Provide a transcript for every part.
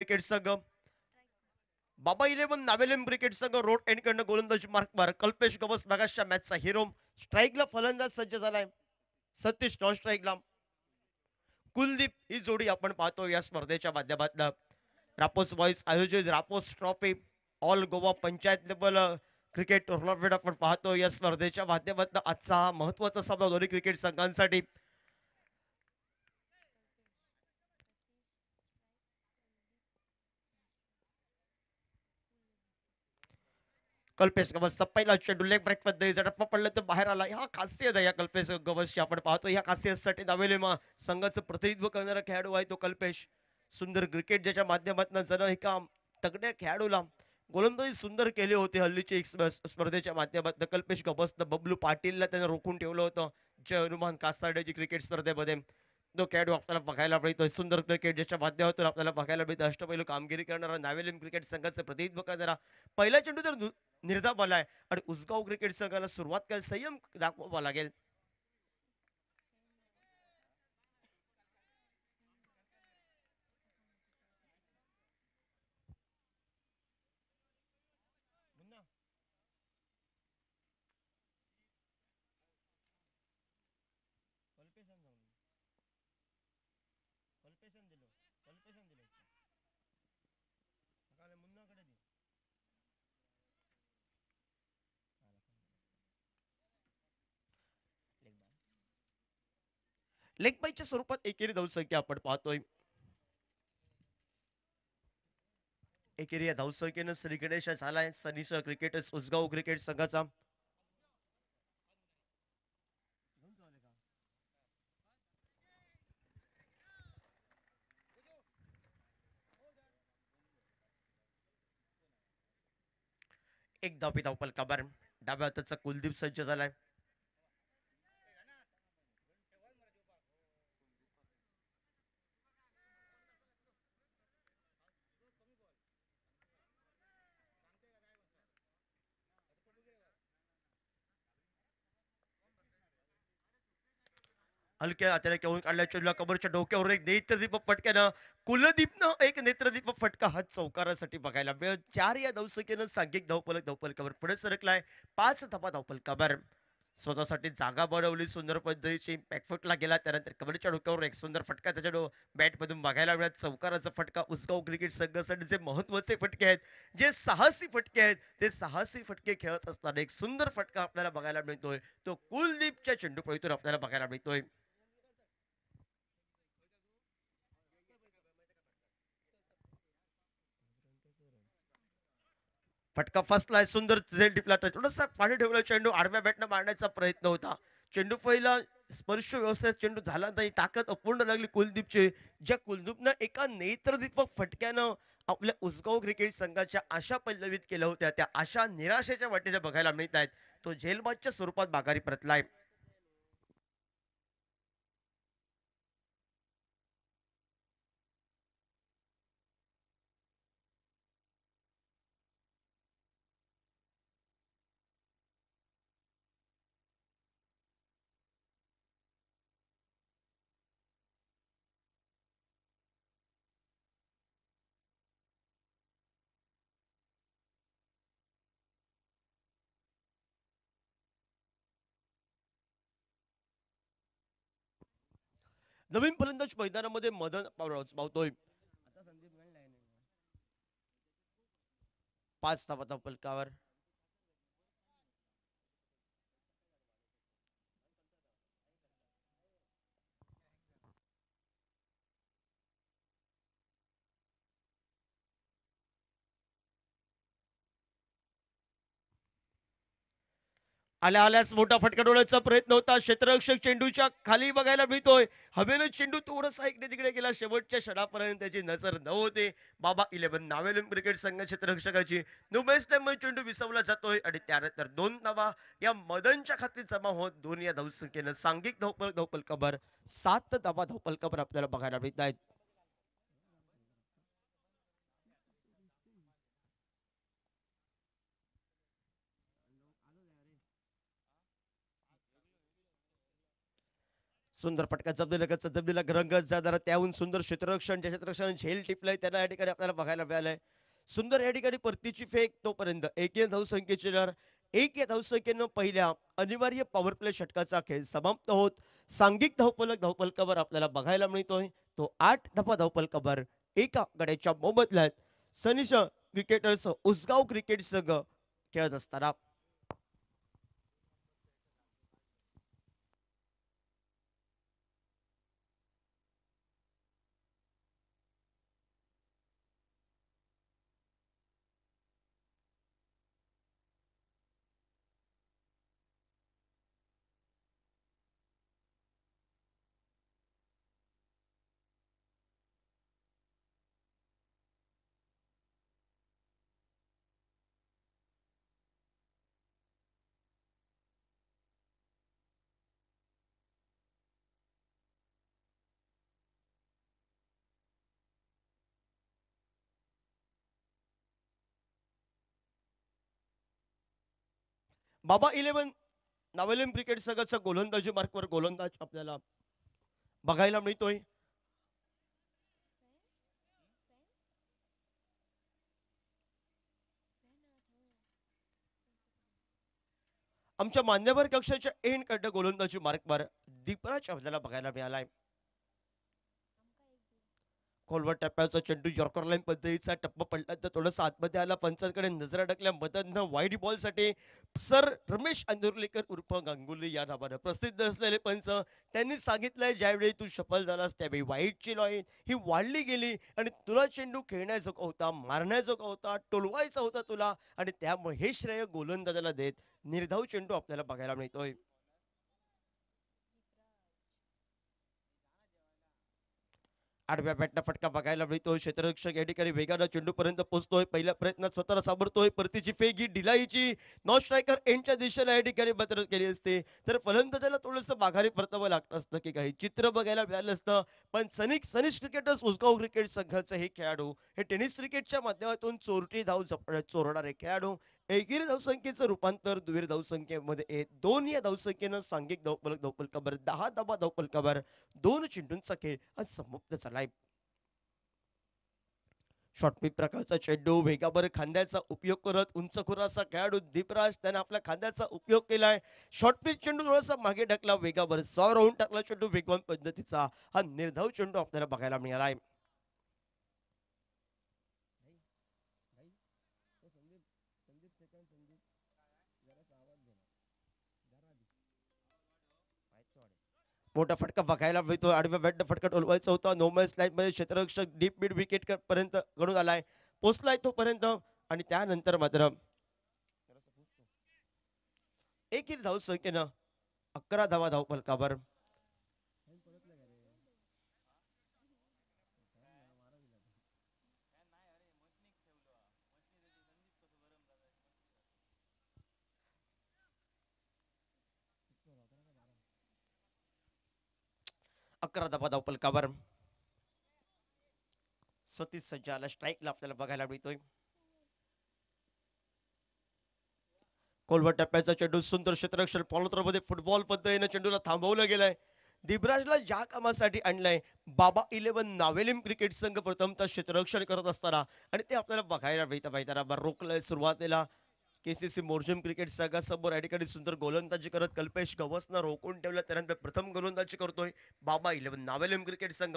Cricket संघ Baba eleven नावेलेम cricket संघ रोड एंडकडनं गोलंदाजी मार्कवर कल्पेश गवस मगाशच्या मॅचचा हिरो स्ट्राईकला फलंदाज सज्ज झालाय. सतीश नॉन स्ट्राईकला कुलदीप ही जोडी आपण पाहतो या स्पर्धेच्या माध्यमातून. रापोस बॉईज आयोजित Rapose trophy all Goa panchayat level cricket tournament आपण पाहतो या स्पर्धेच्या माध्यमातून. आजचा हा महत्वाचा सामना दोन्ही क्रिकेट संघांसाठी. कल्पेश गवसचा पहिला चेंडू लेग ब्रेक मध्ये झटपा पडलं तर बाहेर आला. हा खासियत आहे या कल्पेश गवसची आपण पाहतो. या खासियतसाठी दावेलेमा संघाचं प्रतिनिधित्व करणारा खेळाडू आहे तो कल्पेश. सुंदर क्रिकेट ज्याच्या माध्यमातून जण एका तगड्या खेळाडूला गोलंदाजी सुंदर केले होते हल्लीची एक स्पर्धेच्या माध्यमातून. कल्पेश गवसनं बबलू पाटीलला त्यानं रोखून ठेवलं होतं जय हनुमान कासार्ड्याची क्रिकेट स्पर्धेमध्ये. तो खेळाडू आपल्याला बघायला मिळतोय. सुंदर क्रिकेट ज्याच्या माध्यमातून आपल्याला बघायला मिळतं. अष्टपैलू कामगिरी करणारा नावेलिम क्रिकेट संघाचं प्रतिनिधित्व करणारा पहिला चेंडू तर निर्धाव आलाय आणि उसगाव क्रिकेट संघाला सुरुवात करायला संयम दाखवावा लागेल. लेग बाईच्या स्वरूपात एकेरी धावसंख्या आपण पाहतोय. एकेरी या धावसंख्येनं श्री गणेश झालाय सनीसह क्रिकेटर्स उसगाव क्रिकेट संघाचा. एक धावपी धावपल काबार डाव्या हाताचा कुलदीप सज्ज झालाय. हलक्या हाताने घेऊन काढल्या चेंडूला कबरच्या डोक्यावर एक नेत्रदीप फटक्यानं कुलदीपनं एक नेत्रदीप फटका हा चौकारासाठी बघायला मिळेल. 4 या धावसंख्येनं सांघिक धावपलकावर पुढे सरकलाय. 5 धाबा धावपलकावर स्वतःसाठी जागा बनवली सुंदर पद्धतीची. बॅकफुटला गेला त्यानंतर कबड्डीच्या डोक्यावर एक सुंदर फटका त्याच्या बॅटमधून बघायला मिळत. चौकाराचा फटका उसगाव क्रिकेट संघासाठी जे महत्वाचे फटके आहेत, जे साहसी फटके आहेत, ते साहसी फटके खेळत असताना एक सुंदर फटका आपल्याला बघायला मिळतोय. तो कुलदीपच्या चेंडूपळीतून आपल्याला बघायला मिळतोय. फटका फसलाय सुंदर झेल टिपला थोडासा पाणी ठेवला चेंडू आडव्या बॅटनं मारण्याचा प्रयत्न होता. चेंडू पहिला स्पर्श व्यवस्थित चेंडू झाला नाही. ताकद अपूर्ण लागली कुलदीपची. ज्या कुलदीपनं एका नेत्रदीपक फटक्यानं आपल्या उसगाव क्रिकेट संघाच्या आशा पल्लवित केल्या होत्या त्या आशा निराशेच्या वाटेने बघायला मिळत आहेत. तो झेलबादच्या स्वरूपात माघारी परतलाय. नवीन फलंदाज मैदानामध्ये मदन पावतोय. 5 धावा फलकावर आल्या आल्यास मोठा फटका डोळ्याचा प्रयत्न होता. क्षेत्ररक्षक चेंडूच्या खाली बघायला मिळतोय. हवेनं चेंडू थोडासा इकडे तिकडे गेला. शेवटच्या क्षणापर्यंत त्याची नजर न होते. बाबा इलेव्हन नावेलून क्रिकेट संघ क्षेत्ररक्षकाची नुमेश चेंडू विसवला जातोय आणि त्यानंतर 2 धावा या मदनच्या खात्यात जमा होत 2 या धावसंख्येनं सांघिक धावपल कबर 7 धावा धावपल कबर आपल्याला बघायला मिळत आहेत. सुंदर फटका जबदीलगतचा जबदीला रंगत जाणारा त्याहून सुंदर क्षेत्ररक्षण ज्या क्षेत्ररक्षण झेल टिपलंय त्यांना या ठिकाणी आपल्याला बघायला मिळालंय. सुंदर या ठिकाणी परतीची फेक तोपर्यंत एक या धावसंख्येची लहर एक या धावसंख्येनं पहिल्या अनिवार्य पॉवर प्ले षटकाचा खेळ समाप्त होत सांघिक धावफलक धावफलकावर आपल्याला बघायला मिळतोय तो 8 धावफलकावर एका गड्याच्या मोबदल्यात सनिश क्रिकेटर्स उसगाव क्रिकेट संघ खेळत असताना बाबा 11 नावेलिम क्रिकेट संघाचा गोलंदाजी मार्कवर गोलंदाज आपल्याला बघायला मिळतोय. आमच्या मान्यवर कक्षाच्या एन कडे गोलंदाजी मार्कवर दीपराज आपल्याला बघायला मिळालाय. खोलवर टप्प्याचा चेंडू यॉर्कर लाईन पद्धतीचा टप्पा पडला तर थोडंसं आतमध्ये आला पंचांकडे नजर अडकल्या मदतनं वाईट बॉलसाठी सर रमेश अंदुर्लेकर उर्फ गांगुली या नावानं प्रसिद्ध असलेले पंच त्यांनी सांगितलंय ज्यावेळी तू सफल झालास त्यावेळी वाईटची लाईन ही वाढली गेली आणि तुला चेंडू खेळण्याजोगा होता मारण्याजोगा होता टोलवायचा होता तुला आणि त्यामुळे हे श्रेय गोलंदाजाला देत निर्धाव चेंडू आपल्याला बघायला मिळतोय. आडव्या बॅटला फटका बघायला मिळतोय क्षेत्ररक्षक या ठिकाणी वेगानं चेंडूपर्यंत पोहोचतोय पहिल्या प्रयत्नात स्वतःला सावरतोय परतीची फेक ही डिलाईची नॉन स्ट्रायकर एंडच्या दिशेला या ठिकाणी मदत केली असते तर फलंदाजाला थोडंसं माघारी परतावं लागतं असतं की काही चित्र बघायला मिळालं असतं पण सनिश क्रिकेटर्स उसगाव क्रिकेट संघाचे हे खेळाडू हे टेनिस क्रिकेटच्या माध्यमातून चोरटी धाव चोरणारे खेळाडू एकेरी धावसंख्येचं रूपांतर दुहेरी धावसंख्येमध्ये दोन या धावसंख्येनं सांघिक धावफलकावर 10 धावफलकावर दोन चेंडूंचा खेळ आज समाप्त झालाय. शॉर्टपिच प्रकारचा चेंडू वेगावर खांद्याचा उपयोग करत उंच खुरासा खेळाडू दीपराज त्याने आपल्या खांद्याचा उपयोग केलाय. शॉर्टपिच चेंडू थोडासा मागे ढकला वेगावर 100 राऊंड टाकला चेंडू वेगवान पद्धतीचा हा निर्धाव चेंडू आपल्याला बघायला मिळालाय. मोठा फटका बघायला मिळतो आडव्या बॅटनं फटका टोलवायचा होता नो मॅच लाईन मध्ये क्षेत्ररक्षक डीप मिड विकेट पर्यंत घडून आलाय पोचलाय तोपर्यंत आणि त्यानंतर मात्र एक धाव संख्येनं 11 धाव फलकावर अकरा धाव फलकावर सतीश सज्जाला स्ट्राईकला आपल्याला बघायला मिळतोय. कोलवर टप्प्याचा चेंडू सुंदर क्षेत्ररक्षण फॉलोमध्ये फुटबॉल पद्धतीने चेंडूला थांबवलं गेलंय. दिबराजला ज्या कामासाठी आणलंय बाबा 11 नावेलिम क्रिकेट संघ प्रथमतः क्षेत्ररक्षण करत असताना आणि ते आपल्याला बघायला मिळतं पाहिजे रोखलंय सुरुवातीला केसीसी मोर्जिम क्रिकेट संघासमोर या ठिकाणी सुंदर गोलंदाजी करत कल्पेश गवसनं रोखून ठेवलं त्यानंतर प्रथम गोलंदाजी करतोय बाबा 11 नावेलिम क्रिकेट संघ.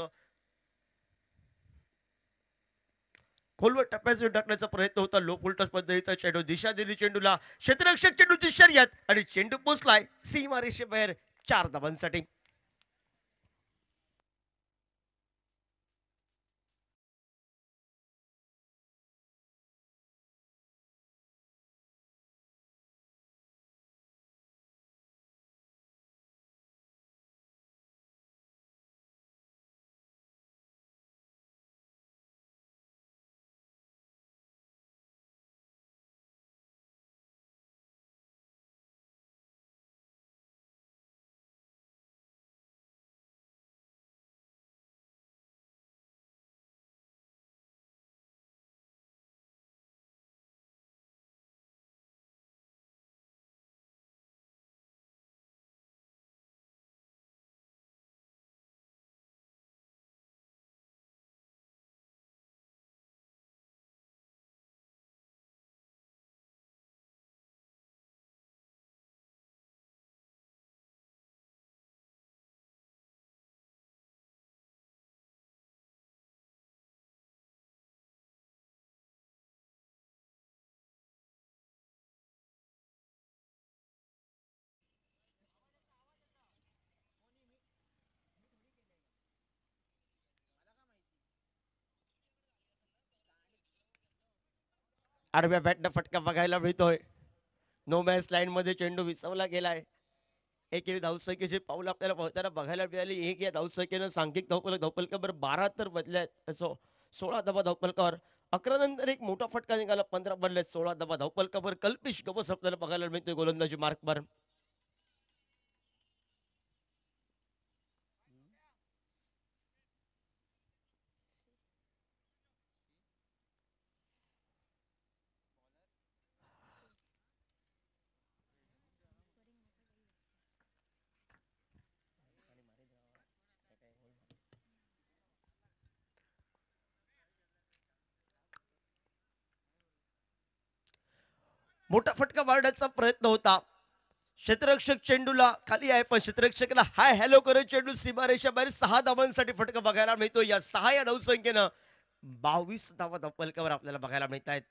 खोलवर टप्प्याचे टाकण्याचा प्रयत्न होता लो फुलटॉस पद्धतीचा चेंडू दिशा दिली चेंडूला क्षेत्ररक्षक चेंडूची शर्यत आणि चेंडू पोचलाय सीमारेषेबाहेर 4 धावांसाठी. आडव्या बॅटनं फटका बघायला मिळतोय. नो मॅच लाईन मध्ये चेंडू विसवला गेलाय. एकेरी धावसंख्येची पाऊल आपल्याला पळताना बघायला मिळाली. एक या धावसंख्येनं सांघिक धावपलकावर 12 तर बदल्यात 16 धावा धावपलकावर. 11 नंतर एक मोठा फटका निघाला. 15 बदल्यात 16 धावा धावपलकावर. कल्पिश गवस आपल्याला बघायला मिळतोय गोलंदाजी मार्कवर. मोठा फटका मारण्याचा प्रयत्न होता. क्षेत्ररक्षक चेंडूला खाली आहे, पण क्षेत्ररक्षकाला हाय हॅलो करत चेंडू सीमारेषा बाहेर 6 धावांसाठी फटका बघायला मिळतो. या 6 या धावसंख्येनं 22 धावा धावपलकावर आपल्याला बघायला मिळत आहेत.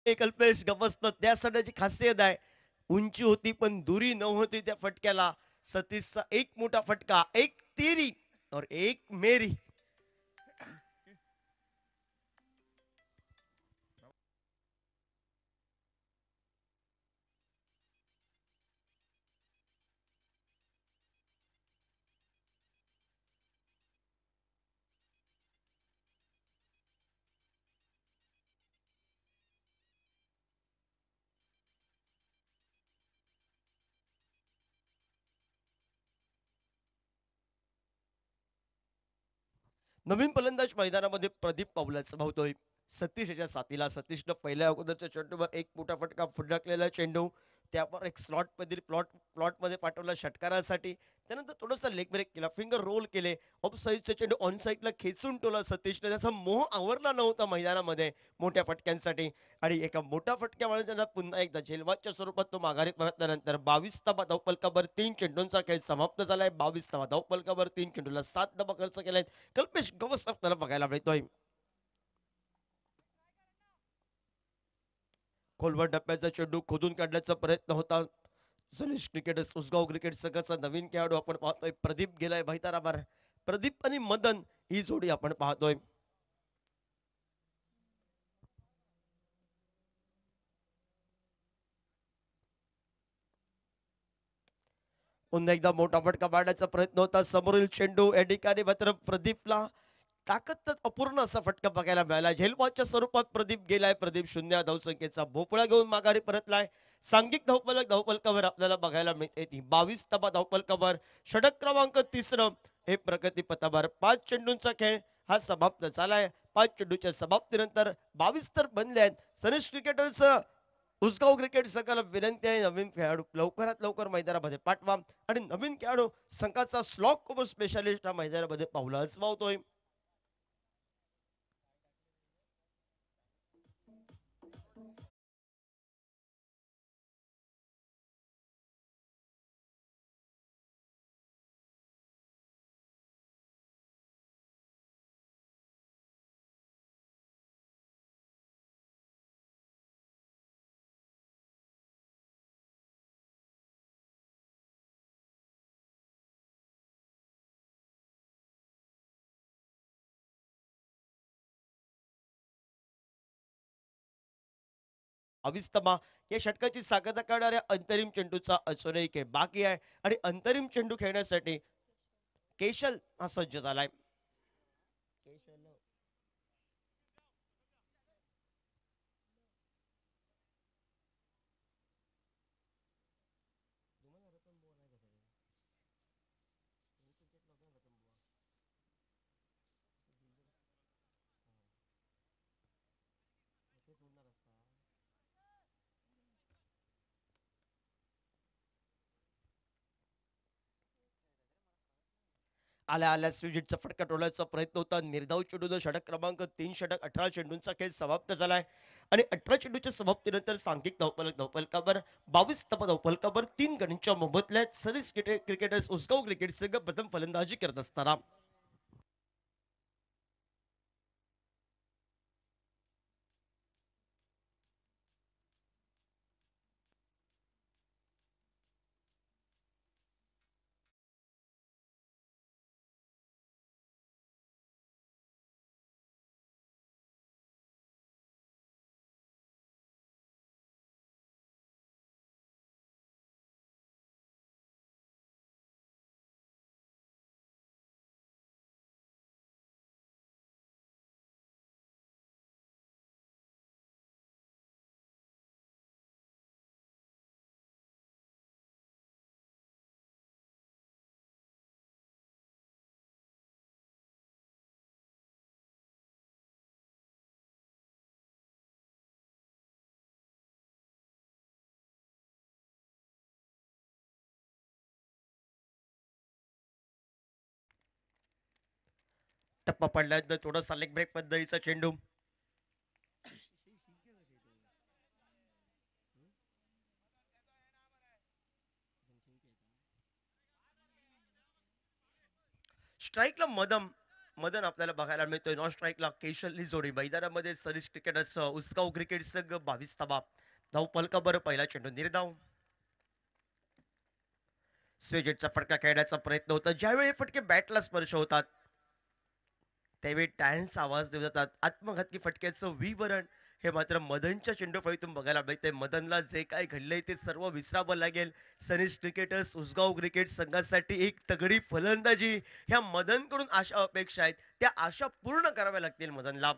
एक अल्पेश गवसत त्या सड्याची खासियत आहे. उंची होती पण दुरी नव्हती त्या फटक्याला. सतीशचा एक मोठा फटका, एक तेरी और एक मेरी. नवीन फलंदाज मैदानामध्ये प्रदीप पावलाचं धावतोय. सतीश याच्या साथीला. सतीशनं पहिल्या अगोदरच्या चेंडूवर एक मोठा फटका फुडकलेला चेंडू त्यावर एक स्लॉट मधील प्लॉटमध्ये पाठवला षटकारासाठी. त्यानंतर थोडासा लेग ब्रेक केला, फिंगर रोल केले, ऑफ साईडचा चेंडू ऑन साईडला खेचून ठेवला सतीशने. त्याचा मोह आवरला नव्हता मैदानामध्ये मोठ्या फटक्यांसाठी. आणि एका मोठ्या फटक्यामुळे त्यांना पुन्हा एकदा झेलवाच्या स्वरूपात तो माघारी परतल्यानंतर 22 धावा धावपलकावर 3 चेंडूंचा खेळ समाप्त झालाय. 22 धावा धावपलकावर 3 चेंडूला 7 धावा खर्च केलाय. कल्पेश गवस आपल्याला बघायला मिळतोय. खोलवर डब्याचा चेंडू खोदून काढण्याचा प्रयत्न होता. सनिश क्रिकेटर्स उसगाव क्रिकेट संघाचा नवीन खेळाडू आपण पाहतोय. प्रदीप गेलाय भैताराबार. प्रदीप आणि मदन ही जोडी आपण पाहतोय. पुन्हा एकदा मोठा फटका मारण्याचा प्रयत्न होता. समोरील चेंडू या ठिकाणी मात्र प्रदीपला ताकद तर अपूर्ण असा फटका बघायला मिळाला. झेलबॉलच्या स्वरूपात प्रदीप गेलाय. प्रदीप शून्य धावसंख्येचा भोपळा घेऊन माघारी परतलाय. सांघिक धावपलकावर आपल्याला बघायला मिळते ती 22 धावा धावपलकावर. षटक क्रमांक तिसरं हे प्रगतीपथावर. 5 चेंडूंचा खेळ हा समाप्त झालाय. 5 चेंडूच्या समाप्तीनंतर 22 तर बनले आहेत. सनिश क्रिकेटर्स उसगाव क्रिकेट संघाला विनंती आहे, नवीन खेळाडू लवकरात लवकर मैदानामध्ये पाठवा आणि नवीन खेळाडू संघाचा स्लॉक ओव्हर स्पेशालिस्ट हा मैदानामध्ये पावलं आजमावतोय. अविस्तमा या षटकाची सागता करणाऱ्या अंतरिम चेंडूचा अजूनही खेळ बाकी आहे आणि अंतरिम चेंडू खेळण्यासाठी केशल हा सज्ज झालाय. आल्या आल्या स्विजिटचा फटका टोलायचा प्रयत्न होता. निर्धाव चेंडूनं षटक क्रमांक 3 षटक 18 चेंडूंचा खेळ समाप्त झालाय आणि 18 चेंडूच्या समाप्तीनंतर सांघिक धावफलक धावफलकावर 22 धावफलकावर 3 गणींच्या मोबदल्यात सरीस क्रिकेटर्स उसगाव क्रिकेट संघ प्रथम फलंदाजी करत असताना टप्पा पडल्यानंतर थोडासा लेग ब्रेक पद्धतीचा चेंडू स्ट्राईकला मदन आपल्याला बघायला मिळतोय. नॉन स्ट्राईकला केशल जोडी मैदानामध्ये सरीस क्रिकेटर्स उसगाव क्रिकेट संघ 22 धावा धावफलकावर पहिला चेंडू निर्धाव. स्वेजेटचा फटका खेळण्याचा प्रयत्न होता. ज्यावेळी हे फटके बॅटला स्पर्श होतात त्यावेळी टाळ्यांचा आवाज देऊ जातात. आत्मघातकी फटक्याचं विवरण हे मात्र मदनच्या चेंडूफळीतून बघायला मिळतंय. मदनला जे काय घडलंय ते सर्व विसरावं लागेल. सनीश क्रिकेटर्स उसगाव क्रिकेट संघासाठी एक तगडी फलंदाजी ह्या मदनकडून आशा अपेक्षा आहेत त्या आशा पूर्ण कराव्या लागतील मदनला.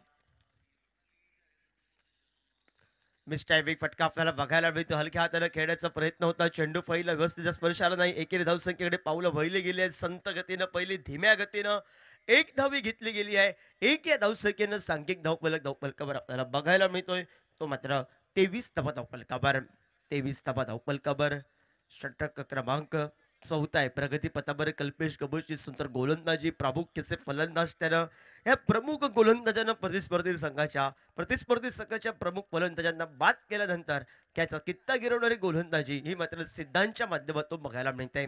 मिस्टायविक फटका आपल्याला बघायला मिळतो. हलक्या हाताने खेळण्याचा प्रयत्न होता. चेंडू फळीला व्यवस्थित स्पर्श आला नाही. एकेरी धावसंख्येकडे पावलं वळली गेली आहेत. संत गतीनं पहिली धीम्या गतीनं एक धावी घेतली गेली आहे. एक या धावसंख्येनं सांघिक धावफलकावर आपल्याला बघायला मिळतोय. तो मात्र 23 धावा धावफलकावर 23 धावा धावफलकावर षटक क्रमांक चौथा आहे. प्रगतीपथावर कल्पेश गबूची सुंदर गोलंदाजी प्रामुख्याचे फलंदाज त्यानं या प्रमुख गोलंदाजांना प्रतिस्पर्धी संघाच्या प्रमुख फलंदाजांना बाद केल्यानंतर त्याचा कित्ता गिरवणारी गोलंदाजी ही मात्र सिद्धांच्या माध्यमातून बघायला मिळते.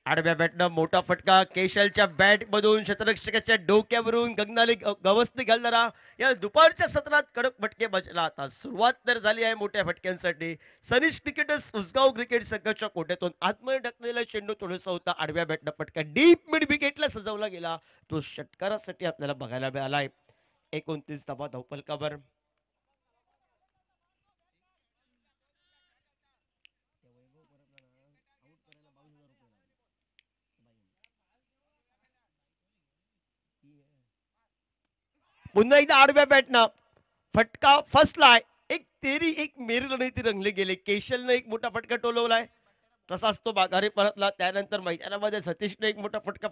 आडव्या बॅटनं मोठा फटका केशलच्या बॅट मधून क्षेत्ररक्षकाच्या डोक्यावरून गगनाली गवसणी घालणारा या दुपारच्या सत्रात कडक फटके बजला. आता सुरुवात तर झाली आहे मोठ्या फटक्यांसाठी. सनीश क्रिकेटर्स उसगाव क्रिकेट संघाच्या कोट्यातून आतमध्ये टाकलेला चेंडू थोडासा होता. आडव्या बॅटनं फटका डीप मिड विकेटला सजवला गेला. तो षटकारासाठी आपल्याला बघायला मिळालाय. 29 धावा धावफलकावर पुन्हा एकदा आडव्या बॅटनं फटका फसलाय. एक तेरी एक मेरी रणनीती रंगली गेली. केशलनं एक मोठा फटका टोलवलाय. तसाच तो माघारी परतला. त्यानंतर मैदानामध्ये सतीशने एक मोठा फटका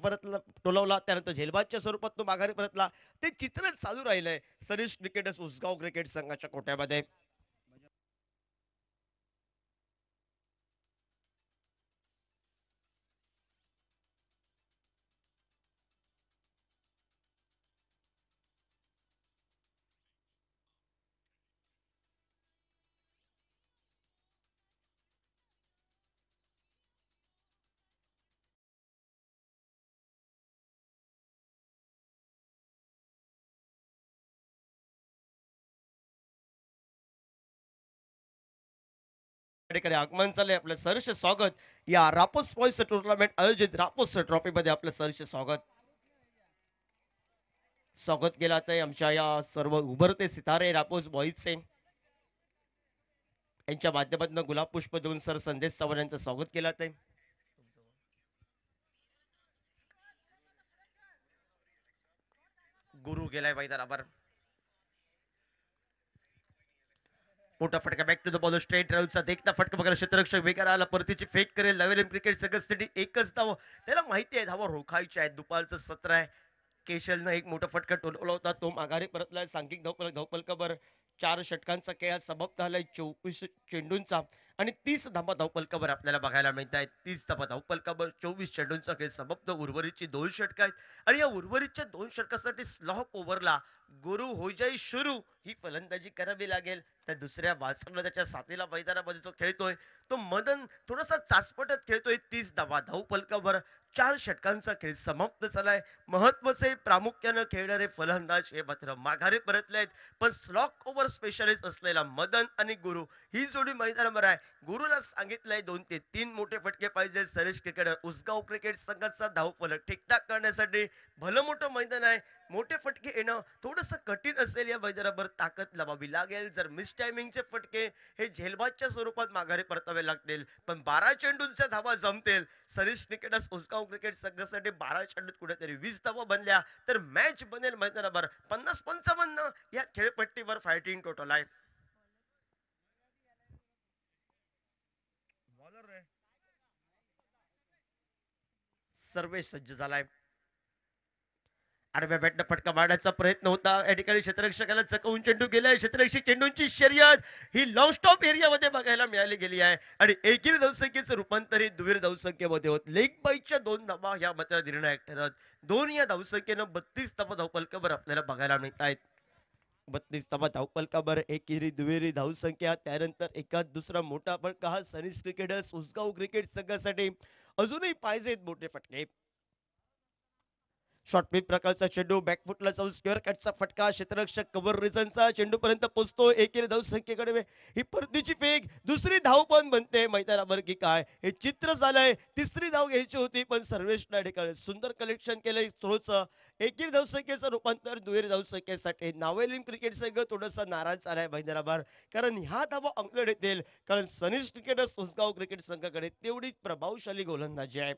टोलवला. त्यानंतर झेलबादच्या स्वरूपात तो माघारी परतला. ते चित्र चालू राहिलंय सनीश क्रिकेटर्स उसगाव क्रिकेट संघाच्या कोट्यामध्ये. कडे आगमन चाललंय. आपलं सहर्ष स्वागत या रापोस बॉईज टुर्नामेंट आयोजित रापोस ट्रॉफी मध्ये आपलं सहर्ष स्वागत स्वागत केलं आहे आमच्या या सर्व उभरते सितारे रापोस बॉईजचे. यांच्या माध्यमातून गुलाब पुष्प देऊन सर संदेश चव्हाण यांचं स्वागत केलं आहे. गुरु गेलाय मैदानावर. मोठा फटका back to the ball straight ड्राईव्हचा देखता फटका बघायला क्षेत्ररक्षक बेकार आला. परतीची फेक करेल. नवीन क्रिकेट संघासाठी एकच धाव. त्याला माहिती आहे धावा रोखायच्या आहेत. दुपारचं सत्र आहे. केशलनं एक मोठा फटका टोलवला होता. तो माघारी परतलाय. सांघिक धावफलकावर 4 षटकांचा खेळ समाप्त झालाय. 24 चेंडूंचा आणि 30 धावा धावफलकावर आपल्याला बघायला मिळत आहेत. 30 धावा धावफलकावर 24 चेंडूंचा खेळ समाप्त. उर्वरितची 2 षटकं आहेत आणि या उर्वरितच्या 2 षटकासाठी स्लॉक ओव्हरला गुरु हो जाई शुरू ही फलंदाजी करावी लागेल. त्या दुसऱ्या वासरला त्याच्या साथीला मैदानामध्ये जो खेळतोय तो मदन थोडासा चाचपटत खेळतोय. 30 धावा धावफलकावर 4 षटकांचा खेळ समाप्त झालाय. महत्वाचे प्रामुख्यानं खेळणारे फलंदाज हे मात्र माघारी परतले आहेत. पण स्लॉक ओव्हर स्पेशलिस्ट असलेला मदन आणि गुरु ही जोडी मैदानावर आहे. गुरुला सांगितलंय 2 ते 3 मोठे फटके पाहिजे. सरेश क्रिकेटर उसगाव क्रिकेट संघाचा धावफलक ठीकठाक करण्यासाठी भलं मोठं मैदान आहे. मोठे फटके येणं थोडंसं कठीण असेल. या मैदानावर ताकद लावावी लागेल. जर मिस टायमिंगचे फटके हे झेलबादच्या स्वरूपात माघारी परतावे लागतील. पण 12 चेंडूंच्या धावा जमतील. सरीश क्रिकेटर्स उसगाव क्रिकेट संघासाठी 12 चेंडूत कुठेतरी 20 धावा बनल्या तर मॅच बनेल मैदानावर 50-55 या खेळपट्टीवर फायटिंग टोटल आहे. सर्वे सज्ज झालाय. आडव्या बॅटनं फटका मारण्याचा प्रयत्न होता. या ठिकाणी क्षेत्ररक्षकाला चकवून चेंडू गेलाय. क्षेत्ररक्षक चेंडूंची शर्यत ही लॉंग स्टॉप एरियामध्ये बघायला मिळाली गेली आहे आणि एकेरी धावसंख्येचं रूपांतरित दुहेरी धावसंख्येमध्ये होत. लेग बाईच्या 2 धावा या मात्र निर्णायक ठरत. 2 या धावसंख्येनं 32 धावा धावफलकावर आपल्याला बघायला मिळत आहेत. 32 धावा धावफलकावर एकेरी दुहेरी धावसंख्या. त्यानंतर एकात दुसरा मोठा फटका हा सनीस क्रिकेटर्स उसगाव क्रिकेट संघासाठी अजूनही पाहिजेत मोठे फटके. शॉर्ट फ्लिप प्रकारचा चेंडू बॅकफुटला जाऊन स्क्वेअर कटचा फटका. क्षेत्ररक्षक कव्हर रिझनचा चेंडूपर्यंत पोहोचतो. एकेरी धावसंख्येकडे ही परतीची फेक. दुसरी धाव पण बनते मैदानावर की काय हे चित्र झालंय. तिसरी धाव घ्यायची होती पण सर्वेशला ठिकाणी सुंदर कलेक्शन केलंय थ्रोचं. एकेरी धावसंख्येचं रूपांतर दुहेरी धावसंख्येसाठी नावेलिम क्रिकेट संघ थोडासा नाराज झालाय मैदानावर. कारण ह्या धावा अंकड येतील. कारण सनीश क्रिकेटर्स उसगाव क्रिकेट संघाकडे तेवढी प्रभावशाली गोलंदाजी आहे.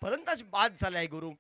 फलंदाज बाद झालाय गुरु.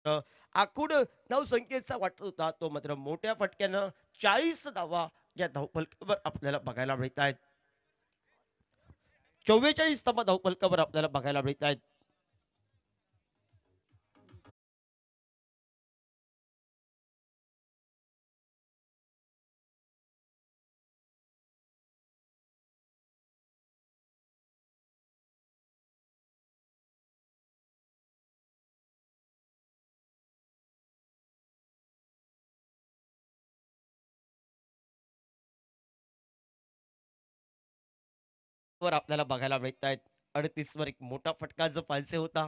आखूड धावसंख्येचा वाटत होता तो मात्र मोठ्या फटक्यानं 40 धावा या धावफलकावर आपल्याला बघायला मिळत आहेत. 44 धावा धावफलकावर आपल्याला बघायला मिळत आहेत. वर आपल्याला बघायला मिळत आहेत. 38 वर एक मोठा फटका जो पालसे होता.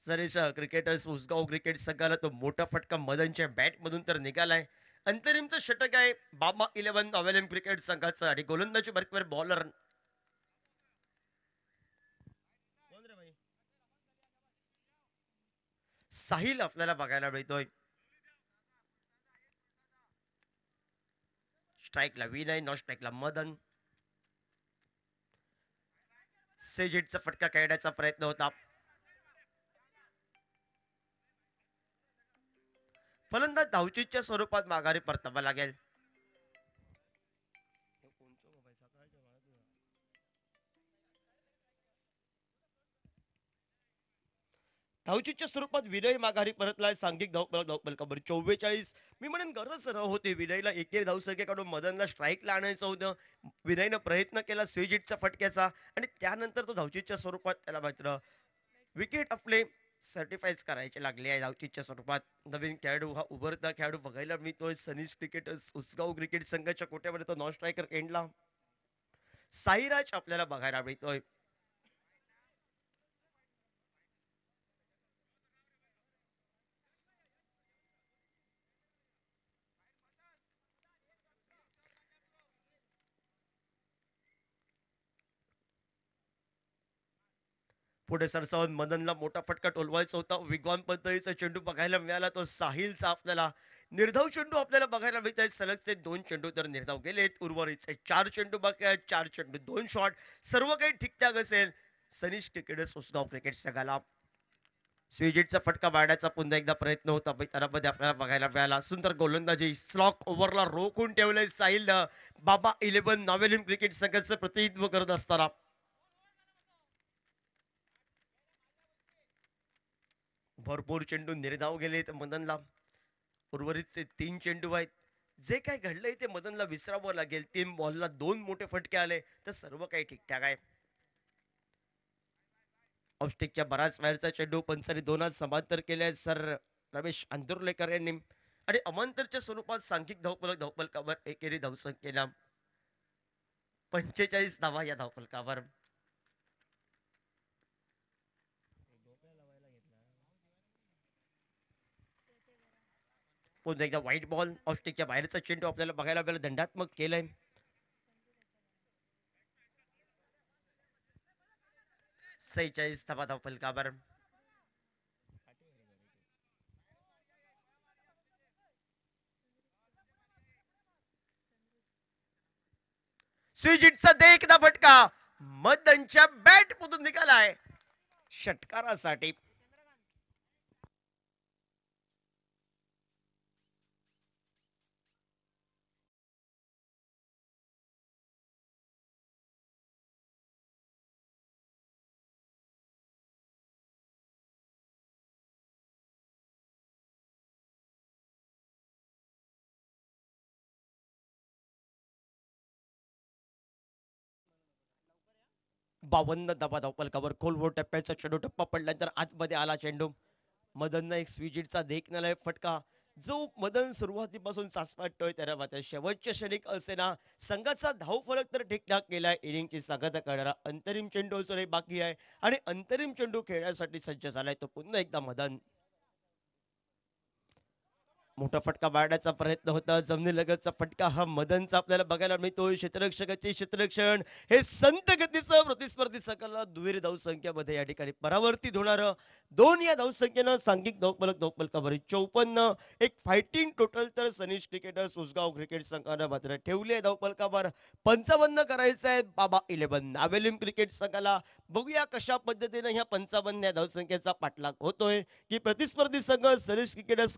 सरेश क्रिकेटर्स उसगाव क्रिकेट संघाला तो मोठा फटका मदनच्या बॅट मधून तर निघालाय. अंतरिमचं षटक आहे बाबा 11 अवेलम क्रिकेट संघाचं आणि गोलंदाजी बरकवर बॉलर साहिल आपल्याला बघायला मिळतोय. स्ट्राईकला विनय, नॉन स्ट्राईकला मदन. सेजिटचा फटका खेळण्याचा प्रयत्न होता. फलंदाज धावचीच्या स्वरूपात माघारी परतावा लागेल. धावचीच्या स्वरूपात विनय माघारी परतलाय. सांघिक धावपलकावर 44. मी म्हणेन गरज न होती विनयला एकेरी धावसंख्या काढून मदनला स्ट्राईकला आणायचं होतं. विनयनं प्रयत्न केला स्विजिटच्या फटक्याचा आणि त्यानंतर तो धावचीच्या स्वरूपात त्याला मात्र विकेट आपले सर्टिफाईज करायचे लागले आहे. धावचीच्या स्वरूपात नवीन खेळाडू हा उभरता खेळाडू बघायला मिळतोय. सनीश क्रिकेटर्स उसगाव क्रिकेट संघाच्या कोट्यामध्ये तो नॉन स्ट्रायकर एंडला साईराज आपल्याला बघायला मिळतोय. पुढे सरसावून मदनला मोठा फटका टोलवायचा होता. वेगवान पद्धतीचा चेंडू बघायला मिळाला तो साहिलचा आपल्याला. निर्धाव चेंडू आपल्याला बघायला मिळत आहेत. सलगचे 2 चेंडू तर निर्धाव गेलेत. उर्वरितचे 4 चेंडू बाकी आहेत. 4 चेंडू 2 शॉट. सर्व काही ठीकठाक असेल. सनीश क्रिकेटर्स उसगाव क्रिकेट संघाला स्विजिटचा फटका मारण्याचा पुन्हा एकदा प्रयत्न होता त्यामध्ये आपल्याला बघायला मिळाला. सुंदर गोलंदाजी स्लॉक ओव्हरला रोखून ठेवलंय साहिल. बाबा 11 नावेलिम क्रिकेट संघाचं प्रतिनिधित्व करत असताना भरपूर चेंडू निर्धाव गेले तर मदनला उर्वरितचे 3 चेंडू आहेत. जे काय घडलंय ते मदनला विसरावं लागेल. 3 बॉलला 2 मोठे फटके आले तर सर्व काही ठीकठाक आहे. ऑफस्टिकच्या बराच बाहेरचा चेंडू पंचांनी 2 समांतर केले सर रमेश अंदुर्लेकर यांनी आणि अमांतरच्या स्वरूपात सांघिक धावपलकावर एकेरी धावसंख्येला 45 धावा या धावपलकावर. पुन्हा एकदा व्हाईट बॉल ऑस्ट्रेलियाच्या बाहेरचा चेंडू आपल्याला बघायला मिळाला. दंडात्मक केलंय. 46 धावा धावपलकावर. स्विजिटचा देखदा फटका मदनच्या बॅट मधून निघालाय षटकारासाठी. बावन्न धावा धावपलकावर खोलवर टप्प्याचा चेंडू टप्पा पडल्यानंतर आतमध्ये आला चेंडू. मदननं एक स्विजिटचा देखण्याला फटका जो मदन सुरुवातीपासून सासपाटतोय त्याला मात्र शेवटच्या क्षणिक असेना संघाचा धावफलक तर ठीकठाक केलाय. इनिंगची सांगता करणारा अंतरिम चेंडू अजूनही बाकी आहे आणि अंतरिम चेंडू खेळण्यासाठी सज्ज झालाय तो पुन्हा एकदा मदन. मोठा फटका मारण्याचा प्रयत्न होता. जमिनीलगतचा फटका हा मदनचा आपल्याला बघायला मिळतोय. क्षेत्ररक्षकाचे क्षेत्ररक्षण हे संत गतीचं प्रतिस्पर्धी संघाला दुहेरी धावसंख्येमध्ये या ठिकाणी परावर्तित होणारं. 2 या धावसंख्येनं सांघिक धावफलक धावफलकावरील 54. एक फायटिंग टोटल तर सनीश क्रिकेटर्स उसगाव क्रिकेट संघानं मात्र ठेवले धावफलकावर 55 करायचं आहे बाबा 11. नावेलिम क्रिकेट संघाला बघूया कशा पद्धतीने ह्या 55 या धावसंख्येचा पाठलाग होतोय की प्रतिस्पर्धी संघ सनीश क्रिकेटर्स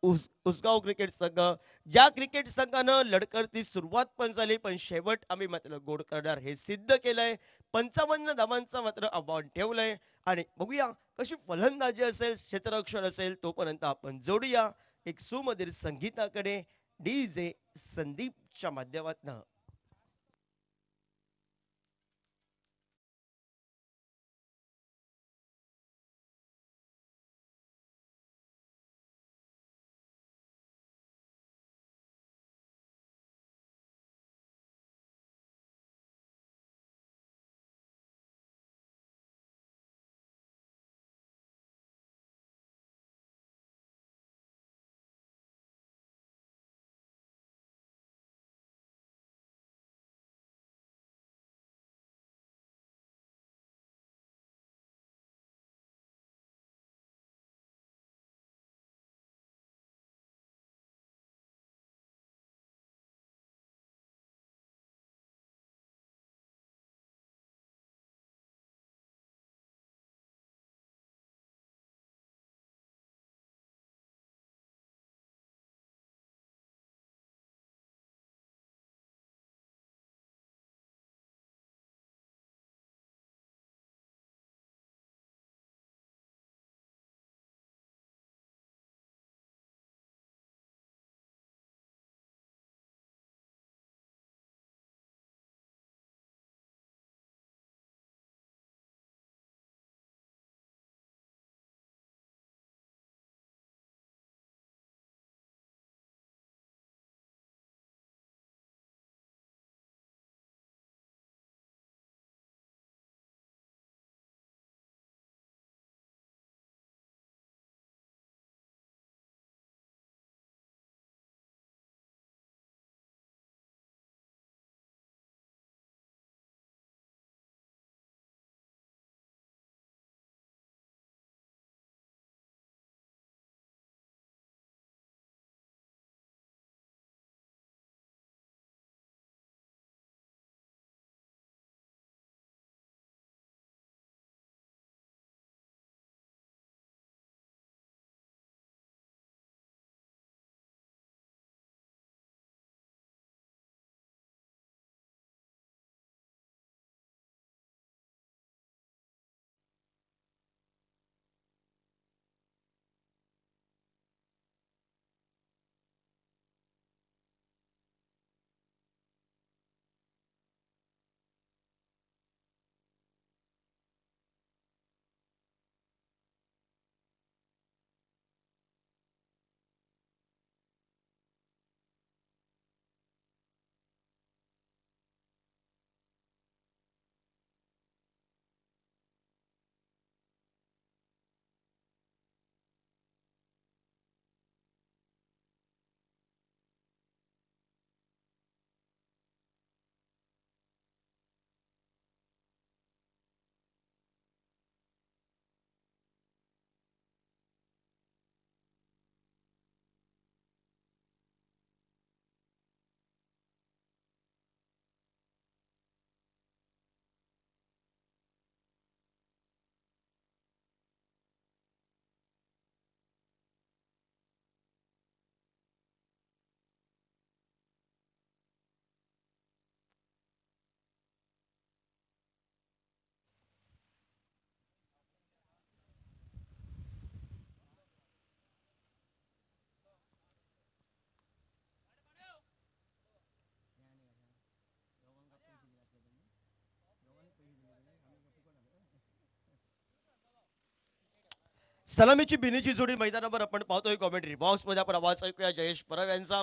उसगाव क्रिकेट संघ ज्या क्रिकेट संघानं लढकरती सुरुवात पण झाली पण शेवट आम्ही मात्र गोड करणार हे सिद्ध केलंय. 55 धावांचा मात्र आव्हान ठेवलंय आणि बघूया कशी फलंदाजी असेल क्षेत्ररक्षण असेल तोपर्यंत आपण जोडूया एक सुमधुर संगीताकडे DJ संदीपच्या माध्यमातून. सलामीची बिनीची जोडी मैदानावर आपण पाहतोय. कॉमेंट्री बॉक्स मध्ये आपण आवाज ऐकूया जयेश परब यांचा.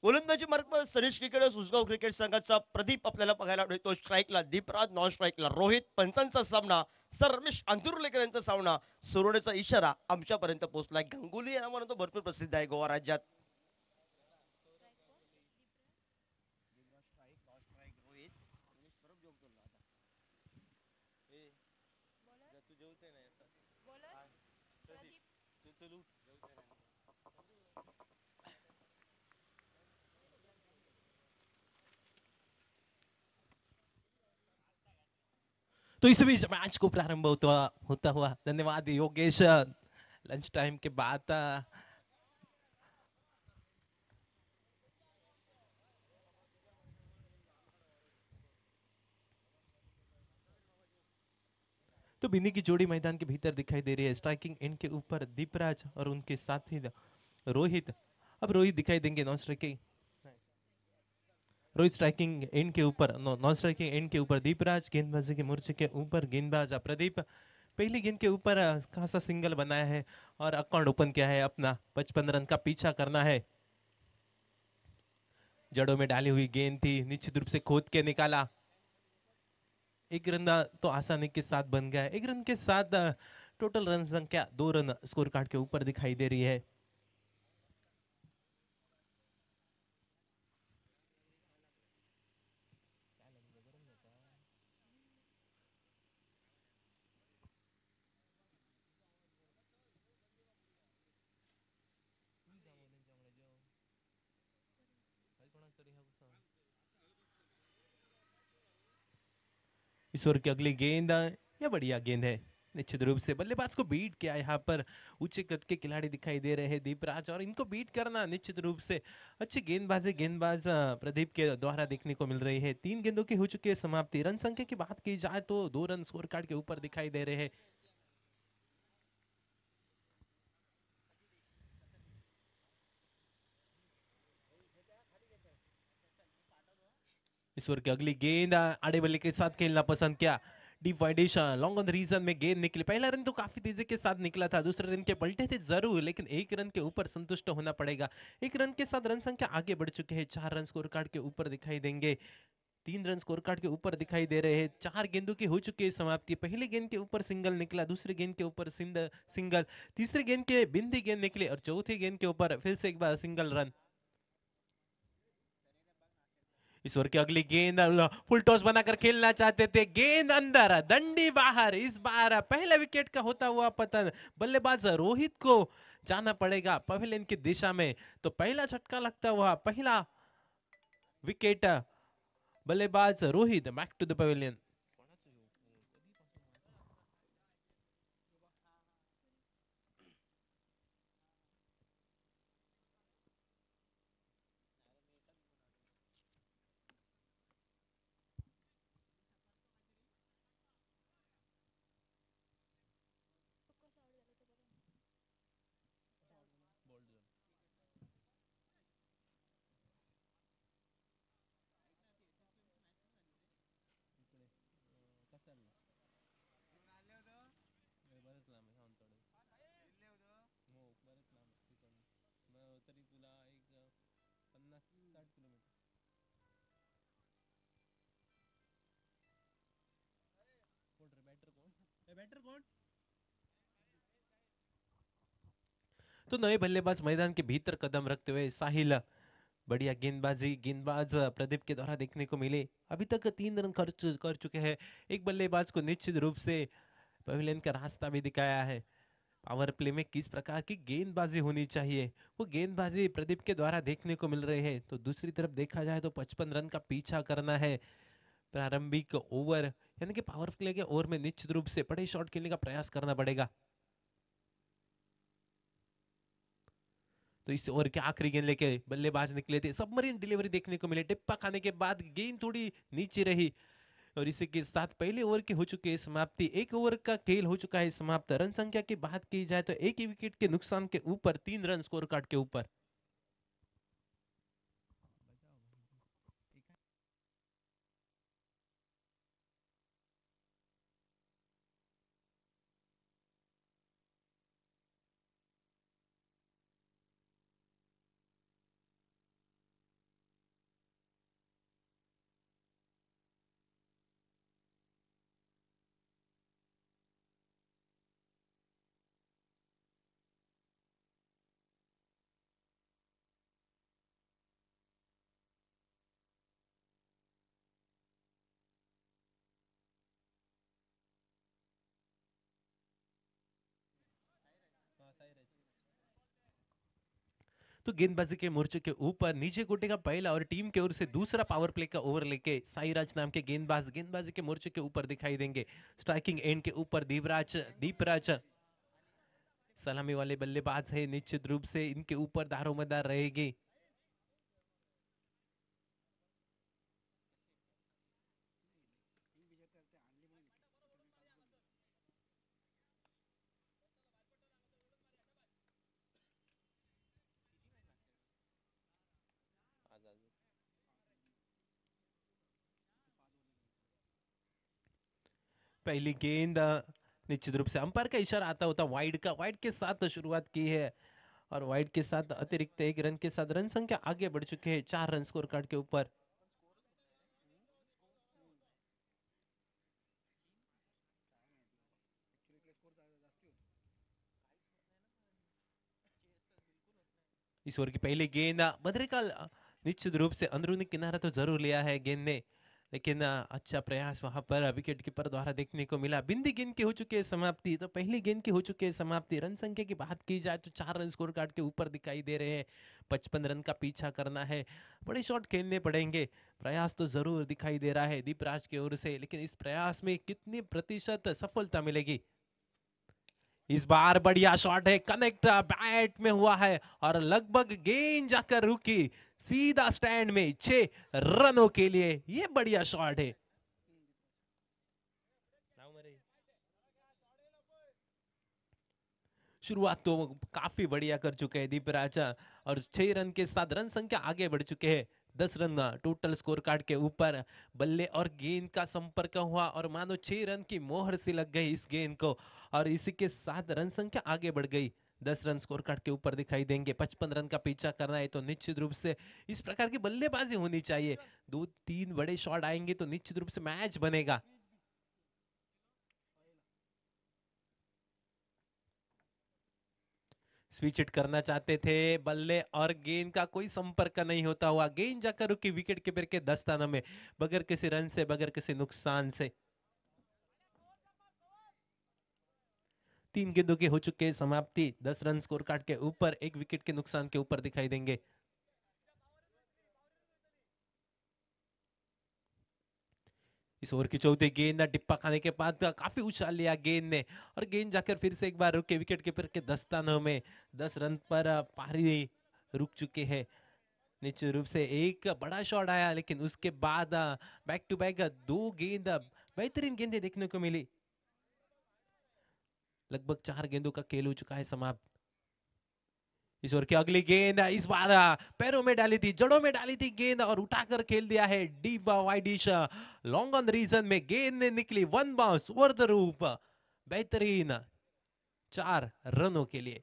गोलंदाजी मार्ग सनीश क्रिकेटर्स उसगाव क्रिकेट संघाचा प्रदीप आपल्याला बघायला मिळतो. स्ट्राईकला दीपराज, नॉन स्ट्राईकला रोहित. पंचांचा सामना सर रमेश अंतुर्लेकर यांचा सामना सुरू होण्याचा इशारा आमच्यापर्यंत पोहोचलाय. गंगुली हा म्हणून तो भरपूर प्रसिद्ध आहे गोवा राज्यात. तो इस बीच मैच को प्रारंभ होता हुआ धन्यवाद योगेश। लंच टाइम के बाद तो बिन्नी की जोड़ी मैदान के भीतर दिखाई दे रही है। स्ट्राइकिंग एंड के ऊपर दीपराज और उनके साथी रोहित। अब रोहित दिखाई देंगे non striking. Rohit striking end के ऊपर, नॉन स्ट्राइकिंग एंड के ऊपर दीपराज। गेंदबाजी के मोर्चे के ऊपर गेंदबाज प्रदीप। पहली गेंद के ऊपर खासा सिंगल बनाया है और अकाउंट ओपन किया है अपना। 55 रन का पीछा करना है। जड़ों में डाली हुई गेंद थी, निश्चित रूप से खोद के निकाला। एक रन तो आसानी के साथ बन गया। एक रन के साथ टोटल रन संख्या 2 रन स्कोर कार्ड के ऊपर दिखाई दे रही है। इस ओवर की अगली गेंद, यह बढ़िया गेंद है। निश्चित रूप से बल्लेबाज को बीट किया। यहाँ पर ऊंचे कद के खिलाड़ी दिखाई दे रहे हैं दीपराज, और इनको बीट करना निश्चित रूप से अच्छी गेंदबाज प्रदीप के द्वारा देखने को मिल रही है। 3 गेंदों की हो चुकी है समाप्ति। रन संख्या की बात की जाए तो 2 रन स्कोर कार्ड के ऊपर दिखाई दे रहे हैं। इस ओवर की अगली गेंद आड़े बल्ले के साथ खेलना पसंद किया। डीप वाइडेशन लॉन्ग ऑन द रीजन में गेंद निकली। पहला रन तो काफी तेजी के साथ निकला था, दूसरे रन के पलटे थे जरूर, लेकिन एक रन के ऊपर संतुष्ट होना पड़ेगा। एक रन के साथ रन संख्या आगे बढ़ चुके हैं। 4 रन स्कोर कार्ड के ऊपर दिखाई देंगे। 3 रन स्कोर कार्ड के ऊपर दिखाई दे रहे हैं। 4 गेंदों की हो चुकी है समाप्ति। पहली गेंद के ऊपर सिंगल निकला, दूसरी गेंद के ऊपर सिंगल, तीसरी गेंद के बिंदी गेंद निकले, और चौथी गेंद के ऊपर फिर से एक बार सिंगल रन। इस ओवर की अगली गेंद फुल टॉस बनाकर खेलना चाहते थे, गेंद अंदर, डंडी बाहर। इस बार पहले विकेट का होता हुआ पतन। बल्लेबाज रोहित को जाना पड़ेगा पवेलियन की दिशा में। तो पहला झटका लगता हुआ पहला विकेट। बल्लेबाज Rohit back to the pavilion. तो नए बल्लेबाज मैदान के भीतर कदम रखते हुए साहिल। बढ़िया गेंदबाज प्रदीप के द्वारा देखने को मिले। अभी तक 3 रन खर्च कर चुके हैं। एक बल्लेबाज को निश्चित रूप से पवेलियन का रास्ता भी दिखाया है। पावर प्ले में किस प्रकार की गेंदबाजी होनी चाहिए, वो गेंदबाजी प्रदीप के द्वारा देखने को मिल रही है। तो दूसरी तरफ देखा जाए तो 55 रन का पीछा करना है। प्रारंभिक ओवर यानी कि पावर प्ले के ओवर में निश्चित रूप से बड़े शॉट खेलने का प्रयास करना पड़ेगा। तो इस ओवर के आखिरी गेंद लेके बल्लेबाज निकले थे। सबमरीन डिलीवरी देखने को मिले। टिप्पा खाने के बाद गेंद थोड़ी नीचे रही, और इसी के साथ पहले ओवर की हो चुकी है समाप्ति। एक ओवर का खेल हो चुका है समाप्त। रन संख्या की बात की जाए तो एक ही विकेट के नुकसान के ऊपर 3 रन स्कोर कार्ड के ऊपर। तो गेंदबाजी के मोर्चे के ऊपर नीचे गोटे का पहला और टीम के ओर से दूसरा पावर प्ले का ओवर लेके साईराज नाम के गेंदबाज गेंदबाजी के मोर्चे के ऊपर दिखाई देंगे। स्ट्राइकिंग एंड के ऊपर दीपराज सलामी वाले बल्लेबाज है, निश्चित रूप से इनके ऊपर दारोमदार रहेगी। पहली गेंद निश्चित रूप से अंपायर का इशारा आता होता वाइड का, वाइड के साथ शुरुआत की है और वाइड के साथ अतिरिक्त एक रन के साथ रन संख्या आगे बढ़ चुके हैं 4 रन स्कोर कार्ड के ऊपर। इस ओवर की पहली गेंद बद्रिकाल निश्चित रूप से अंदरूनी किनारा तो जरूर लिया है गेंद ने, लेकिन अच्छा प्रयास वहां पर विकेट कीपर द्वारा देखने को मिला। बिंदी गेंद की हो चुकी है समाप्ति, तो पहली गेंद की हो चुकी है समाप्ति। रन संख्या की बात की जाए तो 4 रन स्कोर कार्ड के ऊपर दिखाई दे रहे हैं। 55 रन का पीछा करना है, बड़े शॉट खेलने पड़ेंगे। प्रयास तो जरूर दिखाई दे रहा है दीपराज की ओर से, लेकिन इस प्रयास में कितनी प्रतिशत सफलता मिलेगी। इस बार बढ़िया शॉट है, कनेक्ट बैट में हुआ है और लगभग गेंद जाकर रुकी सीधा स्टैंड में 6 रनों के लिए। ये बढ़िया शॉट है। शुरुआत तो काफी बढ़िया कर चुके हैं दीपराज और 6 रन के साथ रन संख्या आगे बढ़ चुके हैं। 10 रन टोटल स्कोर कार्ड के ऊपर। बल्ले और गेंद का संपर्क हुआ और मानो 6 रन की मोहर सी लग गई इस गेंद को और इसी के साथ रन संख्या आगे बढ़ गई। 10 रन स्कोर कार्ड के ऊपर दिखाई देंगे। 55 रन का पीछा करना है तो निश्चित रूप से इस प्रकार की बल्लेबाजी होनी चाहिए। 2-3 बड़े शॉट आएंगे तो निश्चित रूप से मैच बनेगा। स्विच हिट करना चाहते थे, बल्ले और गेंद का कोई संपर्क नहीं होता हुआ गेंद जाकर रुकी विकेट कीपर के दस्तानों में बगैर किसी रन से, बगैर किसी नुकसान से। 3 गेंदों की हो चुके समाप्ति। 10 रन स्कोर कार्ड के ऊपर, 1 विकेट के नुकसान के ऊपर दिखाई देंगे। इस ओवर की चौथी गेंद टिप्पा खाने के बाद काफी उछाल लिया गेंद ने और गेंद जाकर फिर से एक बार रुके विकेट कीपर के दस्तानों में। 10 रन पर पारी रुक चुके हैं। निश्चित रूप से एक बड़ा शॉट आया, लेकिन उसके बाद बैक टू बैक 2 गेंद बेहतरीन गेंदें देखने को मिली। लगभग 4 गेंदों का खेल हो चुका है समाप्त। इस ओवर की अगली गेंद इस बार पैरों में डाली थी, जड़ों में डाली थी गेंद और उठाकर खेल दिया है deep wideish long on region में। गेंद ने निकली वन बाउंस ओवर द रूप, बेहतरीन 4 रनों के लिए।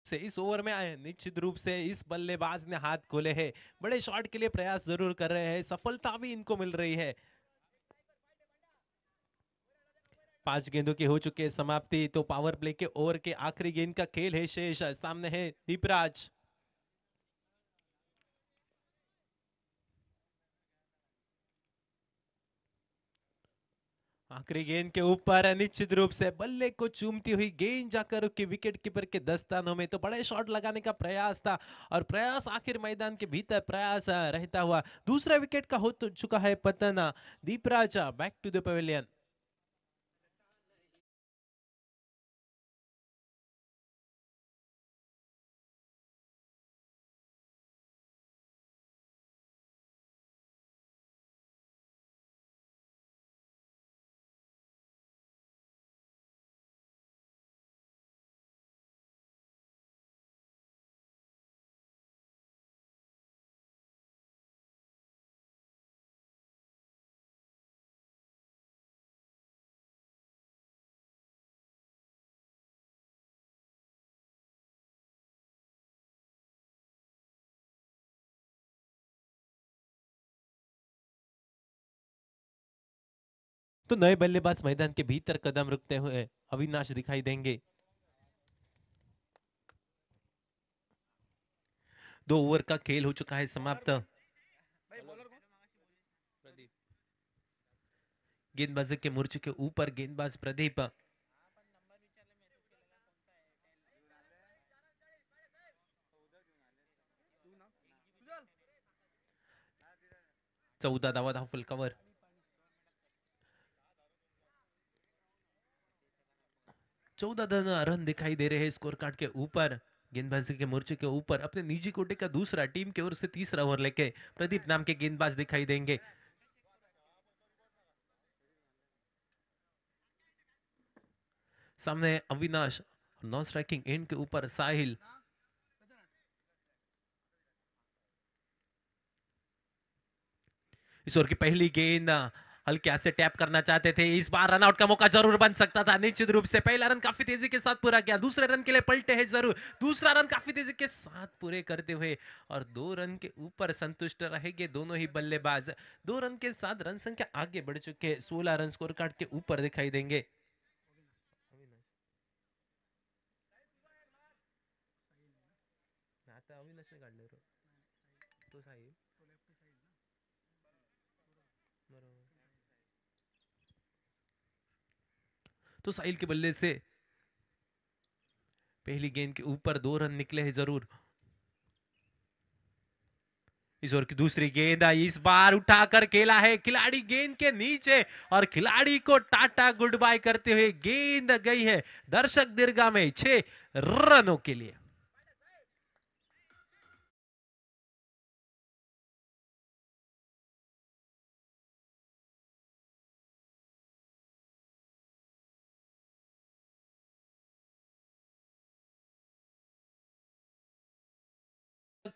से इस ओवर में आए निश्चित रूप से इस बल्लेबाज ने हाथ खोले हैं। बड़े शॉट के लिए प्रयास जरूर कर रहे हैं, सफलता भी इनको मिल रही है। 5 गेंदों की हो चुकी है समाप्ति, तो पावर प्ले के ओवर के आखिरी गेंद का खेल है शेष। सामने है दीपराज। आखिरी गेंद के ऊपर निश्चित रूप से बल्ले को चूमती हुई गेंद जाकर रुकी विकेट कीपर के दस्तानों में। तो बड़े शॉट लगाने का प्रयास था और प्रयास आखिर मैदान के भीतर प्रयास रहता हुआ दूसरा विकेट का हो तो चुका है पतन। Deepraj back to the pavilion. तो नए बल्लेबाज मैदान के भीतर कदम रखते हुए अविनाश दिखाई देंगे। 2 ओवर का खेल हो चुका है समाप्त। गेंदबाजी के मोर्चे के ऊपर गेंदबाज प्रदीप। चौदह धावा धाव फलकावर। 14 रन दिखाई दे रहे हैं स्कोर कार्ड के ऊपर। गेंदबाजी के मोर्चे के ऊपर अपने निजी कोटे का दूसरा, टीम की ओर से तीसरा ओवर लेके प्रदीप नाम के गेंदबाज दिखाई देंगे। सामने अविनाश, नॉन स्ट्राइकिंग एंड के ऊपर साहिल। इस ओवर की पहली गेंद हल्के से टैप करना चाहते थे, इस बार रनआउट का मौका जरूर बन सकता था निश्चित रूप से। पहला रन काफी तेजी के साथ पूरा किया, दूसरे रन के लिए पलटे हैं जरूर, दूसरा रन काफी तेजी के साथ पूरे करते हुए और 2 रन के ऊपर संतुष्ट रहेंगे दोनों ही बल्लेबाज। 2 रन के साथ रन संख्या आगे बढ़ चुके, 16 रन स्कोर कार्ड के ऊपर दिखाई देंगे। अविनाश ने काढले तो साहिल बरोबर। तो साहिल के बल्ले से पहली गेंद के ऊपर 2 रन निकले हैं जरूर। इस ओवर की दूसरी गेंद इस बार उठाकर खेला है खिलाड़ी गेंद के नीचे और खिलाड़ी को टाटा गुड बाय करते हुए गेंद गई है दर्शक दीर्घा में 6 रनों के लिए।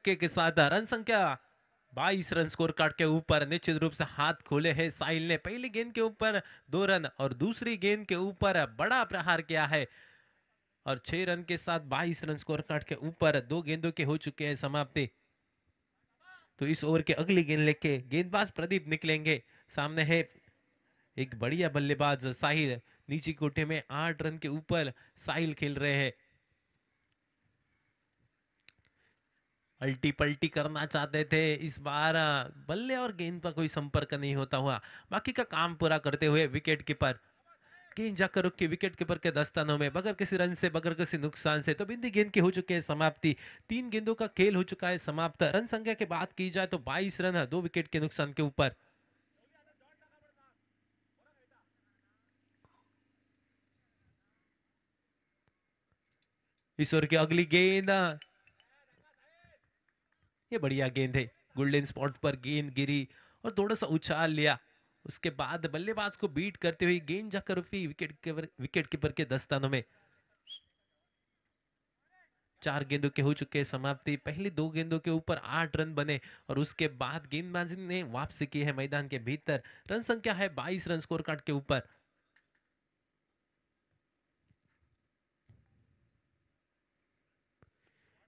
के साथ रन संख्या 22 रन स्कोर कार्ड के ऊपर निश्चित रूप से हाथ खोले हैं साहिल ने। पहली गेंद के ऊपर 2 रन और दूसरी गेंद के ऊपर बड़ा प्रहार किया है और 6 रन के साथ 22 रन स्कोर कार्ड के ऊपर 2 गेंदों के हो चुके हैं समाप्ति। तो इस ओवर के अगली गेंद लेके गेंदबाज प्रदीप निकलेंगे। सामने है एक बढ़िया बल्लेबाज साहिल, नीचे कोठे में 8 रन के ऊपर साहिल खेल रहे हैं। अल्टी पल्टी करना चाहते थे, इस बार बल्ले और गेंद पर कोई संपर्क नहीं होता हुआ, बाकी का काम पूरा करते हुए विकेट कीपर गेंद जाकर रुक के विकेट कीपर के दस्तानों में बगैर किसी रन से बगैर किसी नुकसान से। तो बिंदी गेंद के हो चुके हैं समाप्ति, 3 गेंदों का खेल हो चुका है समाप्त। रन संख्या की बात की जाए तो 22 रन 2 विकेट के नुकसान के ऊपर। इस ओवर की अगली गेंद, ये बढ़िया गेंद है, गोल्डन स्पॉट पर गेंद गिरी और थोड़ा सा उछाल लिया, उसके बाद बल्लेबाज को बीट करते हुए गेंद जाकर रुकी विकेट कीपर के दस्तानों में। 4 गेंदों के हो चुके हैं समाप्ति, पहली 2 गेंदों के ऊपर 8 रन बने और उसके बाद गेंदबाज ने वापसी की है मैदान के भीतर। रन संख्या है 22 रन स्कोर कार्ड के ऊपर।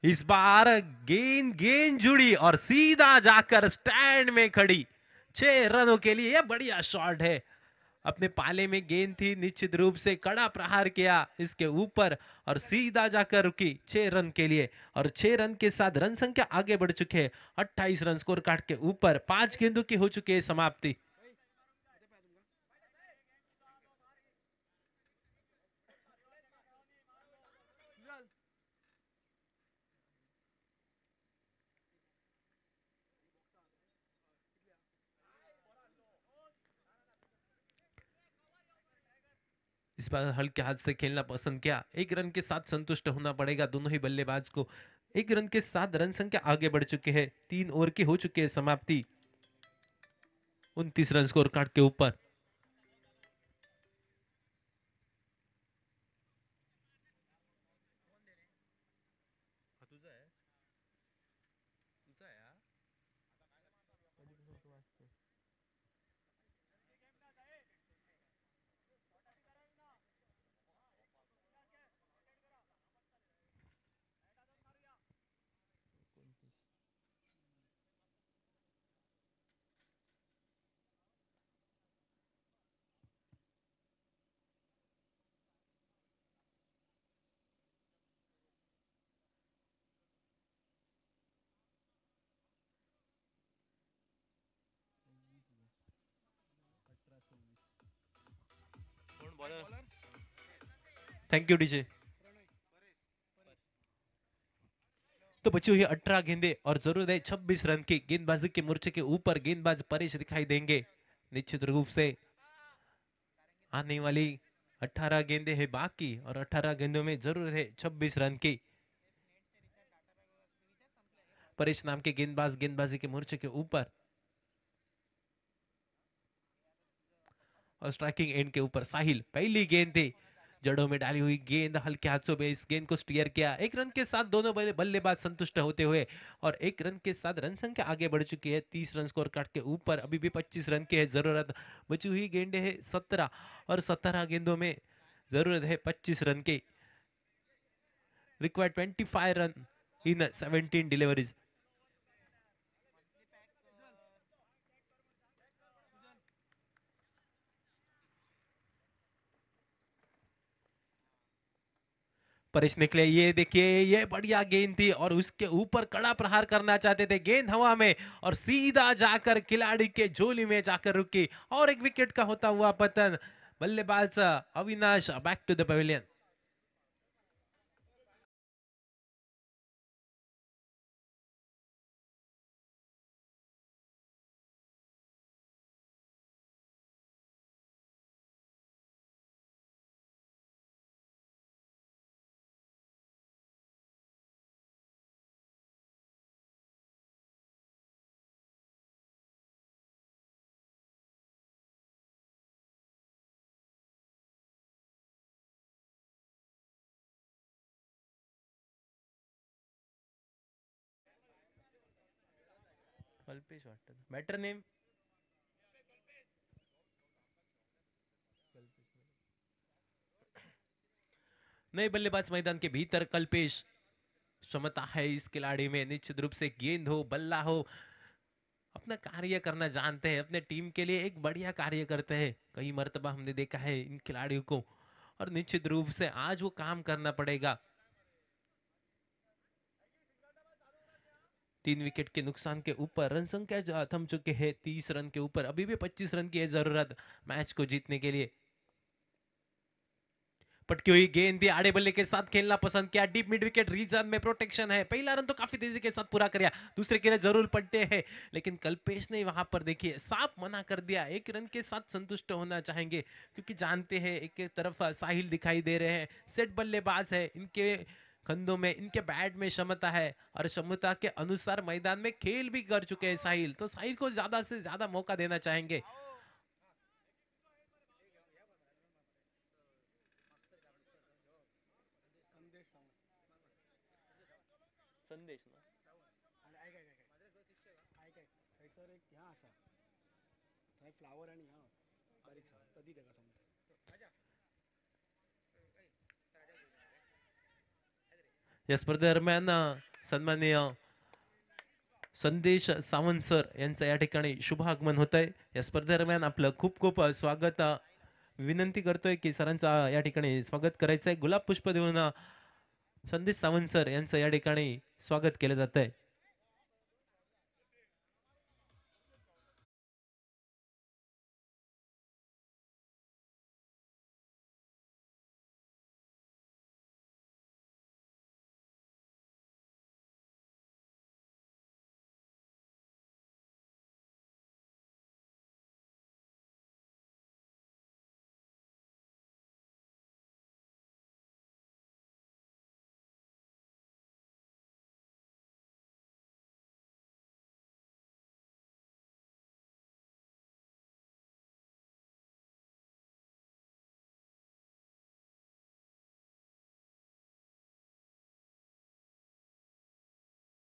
इस बार गेंद गेंद जुड़ी और सीधा जाकर स्टैंड में खड़ी, 6 रनों के लिए। यह बढ़िया शॉट है, अपने पाले में गेंद थी, निश्चित रूप से कड़ा प्रहार किया इसके ऊपर और सीधा जाकर रुकी 6 रन के लिए और 6 रन के साथ रन संख्या आगे बढ़ चुके हैं 28 रन स्कोर कार्ड के ऊपर। 5 गेंदों की हो चुकी है समाप्ति। इस बार हल्के हाथ से खेलना पसंद किया, 1 रन के साथ संतुष्ट होना पड़ेगा दोनों ही बल्लेबाज को। 1 रन के साथ रन संख्या आगे बढ़ चुके हैं, 3 ओवर की हो चुकी है समाप्ति, 29 रन स्कोर कार्ड के ऊपर। Thank you DJ. तो बची हुई 18 गेंदे और जरूरत है 26 रन की। गेंदबाजी के मोर्चे के ऊपर गेंदबाज परेश दिखाई देंगे निश्चित रूप से। आने वाली 18 गेंदे है बाकी और 18 गेंदों में जरूरत है 26 रन की। परेश नाम के गेंदबाज गेंदबाजी के मोर्चे के ऊपर और स्ट्राइकिंग एंड के ऊपर साहिल। पहली गेंद थी, जड़ों में डाली हुई गेंद हल्के हाथों में इस गेंद को स्टीयर किया। एक रन के साथ दोनों बल्लेबाज संतुष्ट होते हुए और एक रन के साथ रन संख्या आगे बढ़ चुकी है 30 रन स्कोर कार्ड के ऊपर। अभी भी 25 रन की है जरूरत। बची हुई गेंदें है 17 और 17 गेंदों में जरूरत है 25 रन की। Required 25 run in 17 deliveries. Paresh निकले, ये देखिए ये बढ़िया गेंद थी और उसके ऊपर कड़ा प्रहार करना चाहते थे। गेंद हवा में और सीधा जाकर खिलाड़ी के झोली में जाकर रुकी और एक विकेट का होता हुआ पतन। बल्लेबाज Avinash back to the pavilion. Batter name नए बल्लेबाज मैदान के भीतर कल्पेश। क्षमता है इस खिलाड़ी में, निश्चित रूप से गेंद हो बल्ला हो अपना कार्य करना जानते हैं। अपने टीम के लिए एक बढ़िया कार्य करते हैं। कई मर्तबा हमने देखा है इन खिलाड़ियों को और निश्चित रूप से आज वो काम करना पड़ेगा। 3 विकेट के नुकसान के ऊपर रन संख्या थम चुके हैं 30 रन के ऊपर। अभी भी 25 रन की है जरूरत मैच को जीतने के लिए। पटकी हुई गेंद थी, आड़े बल्ले के साथ खेलना पसंद किया। डीप मिड विकेट रीजन में प्रोटेक्शन है। पहला रन तो काफी तेजी के साथ पूरा किया, दूसरे के लिए जरूर पड़ते हैं लेकिन कल्पेश ने वहां पर देखिए साफ मना कर दिया। एक रन के साथ संतुष्ट होना चाहेंगे क्योंकि जानते हैं एक तरफ साहिल दिखाई दे रहे हैं, सेट बल्लेबाज है, इनके कंधों में इनके बैट में क्षमता है और क्षमता के अनुसार मैदान में खेल भी कर चुके हैं साहिल। तो साहिल को ज्यादा से ज्यादा मौका देना चाहेंगे। संदेश ना या स्पर्धेदरम्यान सन्माननीय संदेश सावंत सर यांचं या ठिकाणी शुभ आगमन होत आहे। या स्पर्धेदरम्यान आपलं खूप खूप स्वागत विनंती करतोय की सरांचा या ठिकाणी स्वागत करायचं आहे। गुलाब पुष्प देऊन संदेश सावंत सर यांचं या ठिकाणी स्वागत केलं जात आहे।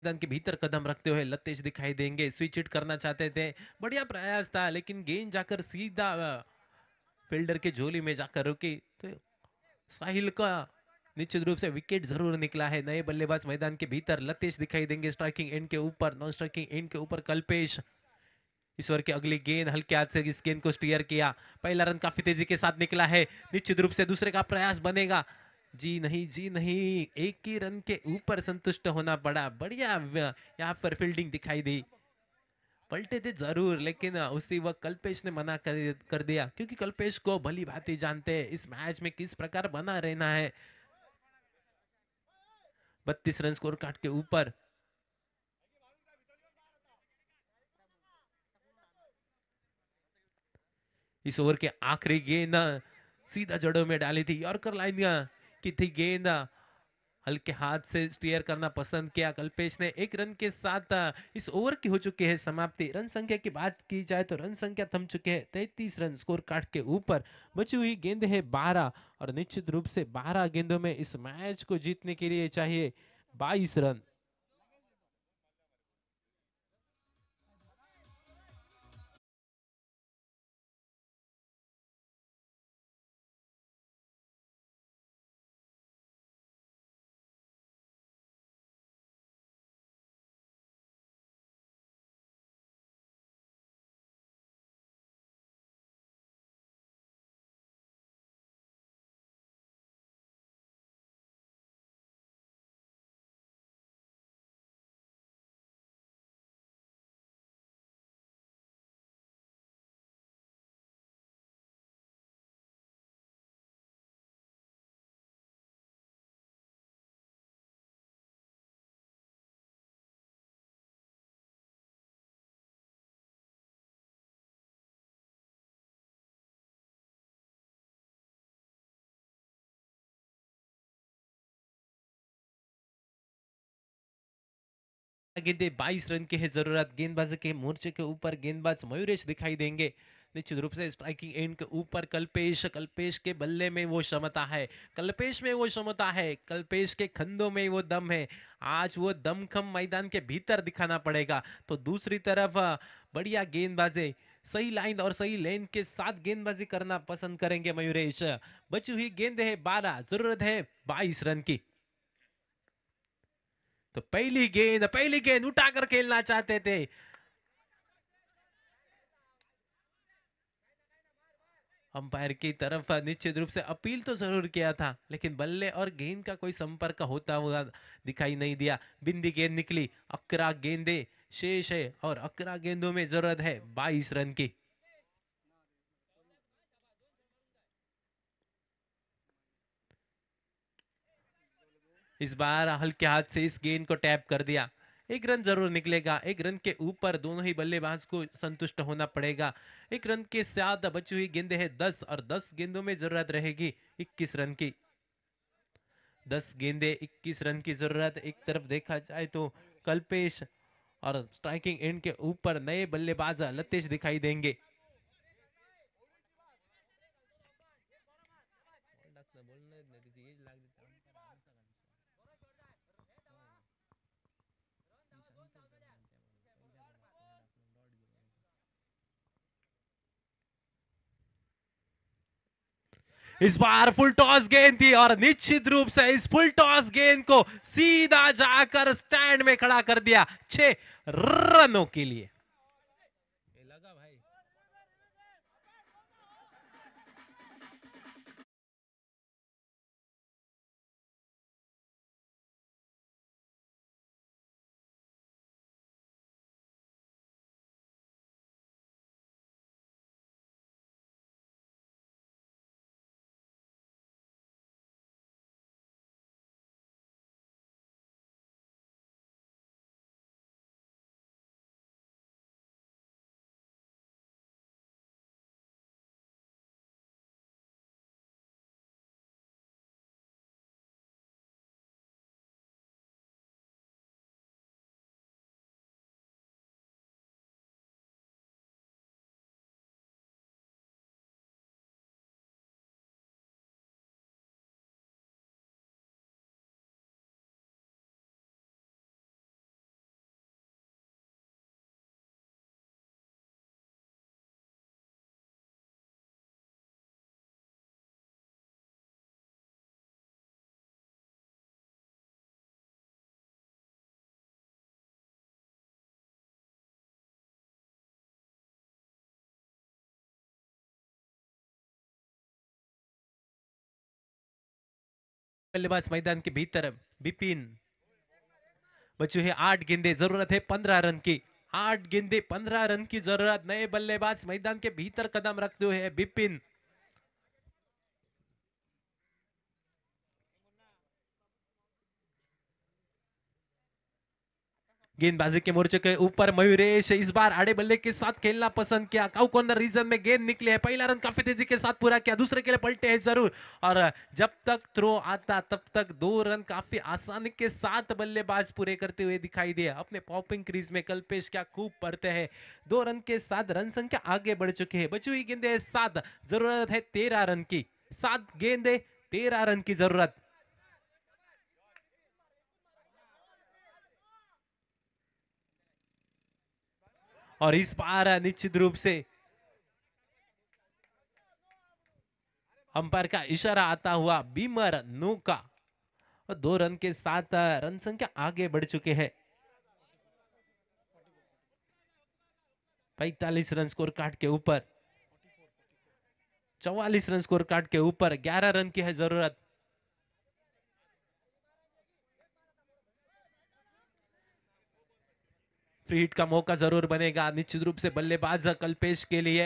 मैदान के भीतर कदम रखते हुए लतेश दिखाई देंगे। स्विच हिट करना चाहते थे, बढ़िया प्रयास था लेकिन गेंद जाकर सीधा फील्डर के झोली में जाकर रुकी। तो साहिल का निश्चित रूप से विकेट जरूर निकला है। नए बल्लेबाज मैदान के भीतर लतेश दिखाई देंगे स्ट्राइकिंग एंड के ऊपर, नॉन स्ट्राइकिंग एंड के ऊपर कल्पेश। ईश्वर की अगली गेंद हल्के हाथ से इस गेंद को स्टीयर किया। पहला रन काफी तेजी के साथ निकला है, निश्चित रूप से दूसरे का प्रयास बनेगा। जी नहीं जी नहीं, एक ही रन के ऊपर संतुष्ट होना पड़ा। बढ़िया यहाँ पर फील्डिंग दिखाई दी। पलटे थे जरूर, लेकिन उसी वक्त कल्पेश ने मना कर दिया, क्योंकि कल्पेश को भली भांति जानते हैं इस मैच में किस प्रकार बना रहना है। 32 रन स्कोर कार्ड के ऊपर। इस ओवर के आखिरी गेंद सीधा जड़ों में डाली थी, यॉर्कर लाइन की थी गेंद, हल्के हाथ से स्टीयर करना पसंद किया कल्पेश ने। एक रन के साथ इस ओवर की हो चुकी है समाप्ति। रन संख्या की बात की जाए तो रन संख्या थम चुके हैं 33 रन स्कोर कार्ड के ऊपर। बची हुई गेंद है 12, और निश्चित रूप से 12 गेंदों में इस मैच को जीतने के लिए चाहिए 22 रन। गेंदे 22 रन की है जरूरत। गेंदबाजी के मोर्चे के ऊपर गेंदबाज मयूरेश दिखाई देंगे। निश्चित रूप से स्ट्राइकिंग एंड के ऊपर कल्पेश। कल्पेश के बल्ले में वो क्षमता है, कल्पेश में वो क्षमता है, कल्पेश के खंदों में वो दम है। आज वो दमखम मैदान के भीतर दिखाना पड़ेगा। तो दूसरी तरफ बढ़िया गेंदबाजी, सही लाइन और सही लेन के साथ गेंदबाजी करना पसंद करेंगे मयूरेश। बची हुई गेंद है 12, जरूरत है 22 रन की। तो पहली गेंद उठाकर खेलना चाहते थे। अंपायर की तरफ निश्चित रूप से अपील तो जरूर किया था, लेकिन बल्ले और गेंद का कोई संपर्क होता हुआ दिखाई नहीं दिया। बिंदी गेंद निकली, 11 गेंदे शेष है, और 11 गेंदों में जरूरत है 22 रन की। इस बार हल्के हाथ से इस गेंद को टैप कर दिया। एक रन जरूर निकलेगा। एक रन के ऊपर दोनों ही बल्लेबाज को संतुष्ट होना पड़ेगा। एक रन के साथ बची हुई गेंदें हैं 10, और 10 गेंदों में जरूरत रहेगी 21 रन की। 10 गेंदे 21 रन की जरूरत। एक तरफ देखा जाए तो कल्पेश, और स्ट्राइकिंग एंड के ऊपर नए बल्लेबाज लतेश दिखाई देंगे। इस बार फुल टॉस गेंद थी, और निश्चित रूप से इस फुल टॉस गेंद को सीधा जाकर स्टैंड में खड़ा कर दिया 6 रनों के लिए। लगा भाई। बल्लेबाज मैदान के भीतर बिपिन। बचे हैं 8 गेंदे, जरूरत है 15 रन की। 8 गेंदे 15 रन की जरूरत। नए बल्लेबाज मैदान के भीतर कदम रखते हुए बिपिन। गेंदबाजी के मोर्चे के ऊपर मयूरेश इस बार आड़े बल्ले के साथ खेलना पसंद किया। काउ कॉर्नर रीजन में गेंद निकली है। पहला रन काफी तेजी के साथ पूरा किया, दूसरे के लिए पलटे हैं जरूर। और जब तक थ्रो आता तब तक 2 रन काफी आसानी के साथ बल्लेबाज पूरे करते हुए दिखाई दिए। अपने पॉपिंग क्रीज में कल्पेश क्या खूब पड़ते हैं। 2 रन के साथ रन संख्या आगे बढ़ चुकी है। बची हुई गेंदे 7, जरूरत है 13 रन की। 7 गेंदे 13 रन की जरूरत। और इस बार निश्चित रूप से अंपायर का इशारा आता हुआ बीमर नो का। 2 रन के साथ रन संख्या आगे बढ़ चुके हैं। 45 रन स्कोर कार्ड के ऊपर, 44 रन स्कोर कार्ड के ऊपर 11 रन की है जरूरत। फ्री हिट का मौका जरूर बनेगा निश्चित रूप से बल्लेबाज कल्पेश के लिए।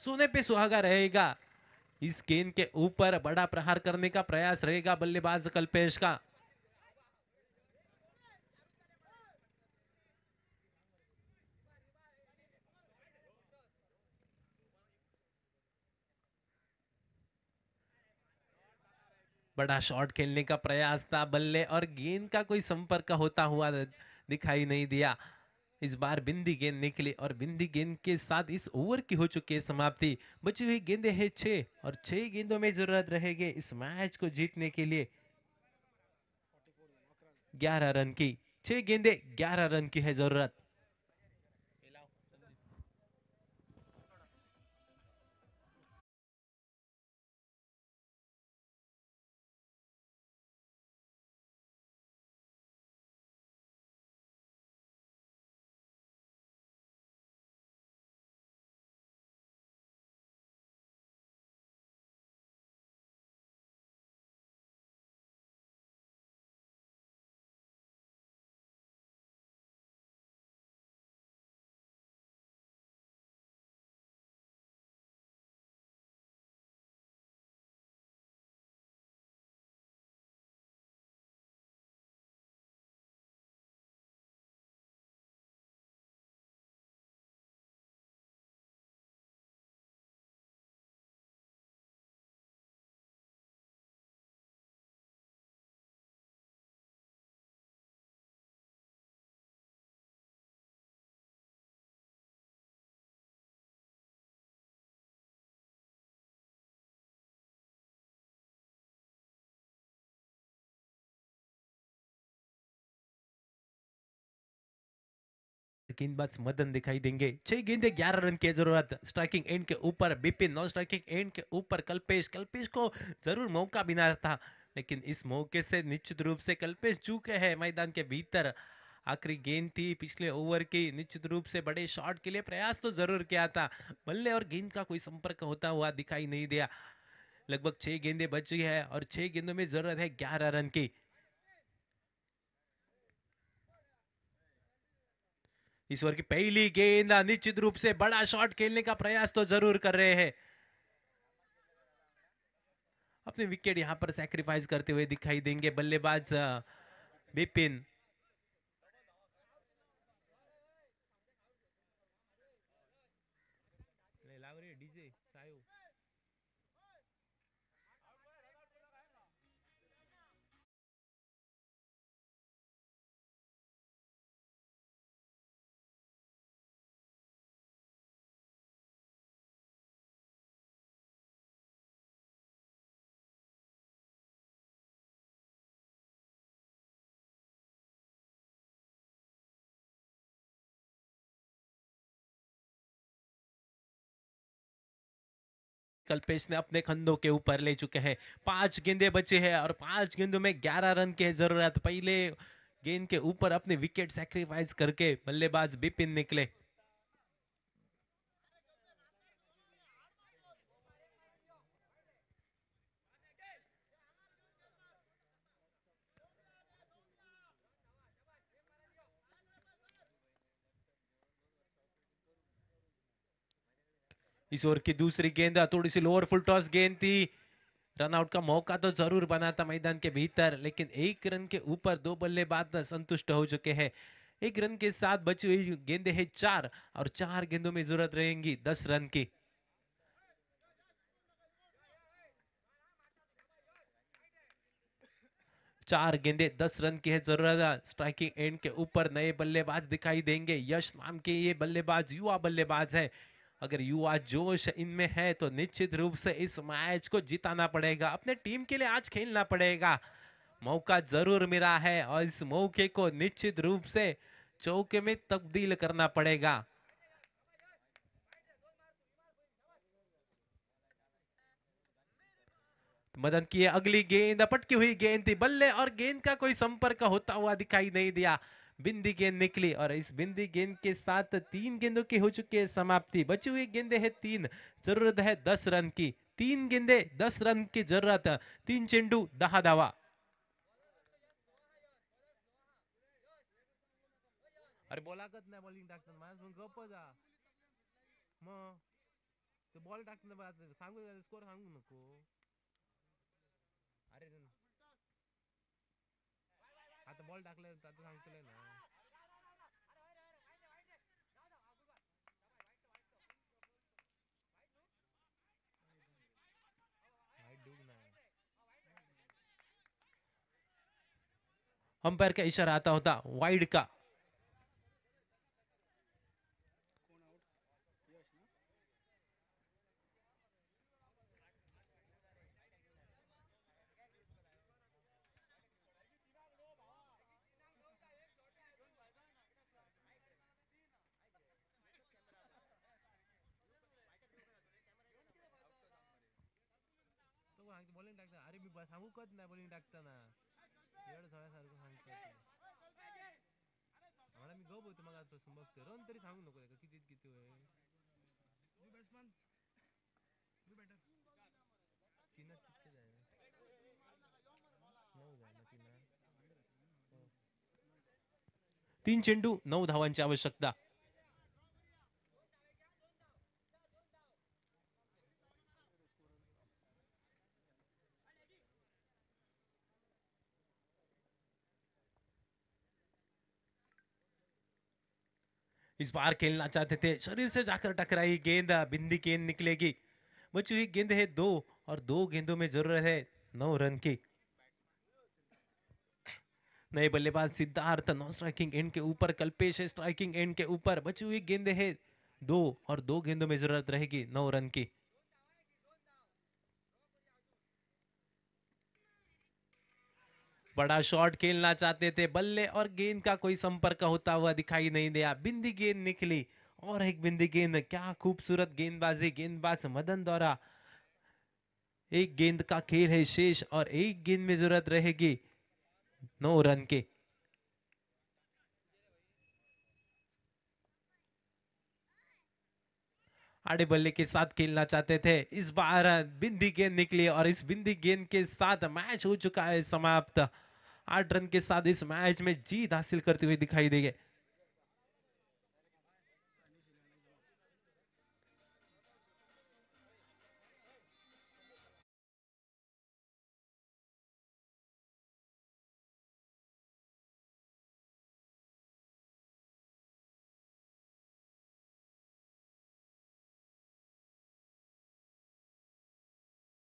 सोने पे सुहागा रहेगा। इस गेंद के ऊपर बड़ा प्रहार करने का प्रयास रहेगा बल्लेबाज कल्पेश का। बड़ा शॉट खेलने का प्रयास था, बल्ले और गेंद का कोई संपर्क होता हुआ दिखाई नहीं दिया। इस बार बिंदी गेंद निकली और बिंदी गेंद के साथ इस ओवर की हो चुकी है समाप्ति। बची हुई गेंदें हैं 6 और 6 गेंदों में जरूरत रहेगी इस मैच को जीतने के लिए 11 रन की। 6 गेंदें 11 रन की है जरूरत। गेंदबाज मदन दिखाई देंगे। 6 गेंदे 11 रन की जरूरत। स्ट्राइकिंग एंड के ऊपर बिपिन, नॉन स्ट्राइकिंग एंड के ऊपर कल्पेश। कल्पेश को जरूर मौका बिना था, लेकिन इस मौके से निश्चित रूप से कल्पेश चूके हैं मैदान के भीतर। आखिरी गेंद थी पिछले ओवर की। निश्चित रूप से बड़े शॉट के लिए प्रयास तो जरूर किया था, बल्ले और गेंद का कोई संपर्क होता हुआ दिखाई नहीं दिया। लगभग 6 गेंदें बची है और 6 गेंदों में जरूरत है 11 रन की। इस ओवर की पहली गेंद, निश्चित रूप से बड़ा शॉट खेलने का प्रयास तो जरूर कर रहे हैं। अपने विकेट यहां पर सैक्रिफाइस करते हुए दिखाई देंगे बल्लेबाज बिपिन। कल्पेश ने अपने कंधों के ऊपर ले चुके हैं। 5 गेंदें बचे हैं और 5 गेंदों में 11 रन की जरूरत। पहले गेंद के ऊपर अपने विकेट सैक्रिफाइस करके बल्लेबाज बिपिन निकले। इस ओवर की दूसरी गेंद थोड़ी सी लोअर फुल टॉस गेंद थी। रनआउट का मौका तो जरूर बना था मैदान के भीतर, लेकिन एक रन के ऊपर दो बल्लेबाज संतुष्ट हो चुके हैं। एक रन के साथ बची हुई गेंदें हैं 4 और 4 गेंदों में जरूरत रहेंगी 10 रन की। चार गेंदे 10 रन की है जरूरत। स्ट्राइकिंग एंड के ऊपर नए बल्लेबाज दिखाई देंगे। यश नाम के ये बल्लेबाज युवा बल्लेबाज है। अगर युवा जोश इनमें है तो निश्चित रूप से इस मैच को जिताना पड़ेगा, अपने टीम के लिए आज खेलना पड़ेगा। मौका जरूर मिला है और इस मौके को निश्चित रूप से चौके में तब्दील करना पड़ेगा। मदन की अगली गेंद पटकी हुई गेंद थी, बल्ले और गेंद का कोई संपर्क होता हुआ दिखाई नहीं दिया। बिंदी गेंद निकली और इस बिंदी गेंद के साथ 3 गेंदों की हो चुकी है समाप्ति। बची हुई गेंदें है 3, जरूरत है 10 रन की। 3 गेंदे 10 रन की जरूरत, 3 चेंडू 10 धावा। अरे बोलाकच नाही बॉलिंग टाकताना, माझं मग गप्प जा. मग ते बॉल टाकताना सांगू स्कोर सांगू नको. अरे आता बॉल टाकलाय आता सांगतोय ना. अंपायर का इशारा आता होता वाइड का। बॉलिंग टाकताना अरे मी सांगू कत नाही बॉलिंग टाकताना एवढं सगळ्यासारखं सांगतो मला मी गप होतो मग आजपासून बघतो रन तरी सांगू नको का किती किती होय बॅट्समन तीनच किती जाय 9 जाय ना 3 चेंडू 9 धावांची आवश्यकता। इस बार खेलना चाहते थे, शरीर से जाकर टकराई गेंद, बिंदी गेंद निकलेगी। बची हुई गेंद है 2 और 2 गेंदों में जरूरत है 9 रन की। नए बल्लेबाज सिद्धार्थ नॉन स्ट्राइकिंग एंड के ऊपर, कल्पेश स्ट्राइकिंग एंड के ऊपर। बची हुई गेंदें है 2 और 2 गेंदों में जरूरत रहेगी 9 रन की। बड़ा शॉट खेलना चाहते थे, बल्ले और गेंद का कोई संपर्क होता हुआ दिखाई नहीं दिया। बिंदी गेंद निकली और एक बिंदी गेंद। क्या खूबसूरत गेंदबाजी, गेंदबाज मदन द्वारा। एक गेंद का खेल है शेष और एक गेंद में जरूरत रहेगी 9 रन के। आड़े बल्ले के साथ खेलना चाहते थे, इस बार बिंदी गेंद निकली और इस बिंदी गेंद के साथ मैच हो चुका है समाप्त। 8 रन के साथ इस मैच में जीत हासिल करते हुए दिखाई देंगे।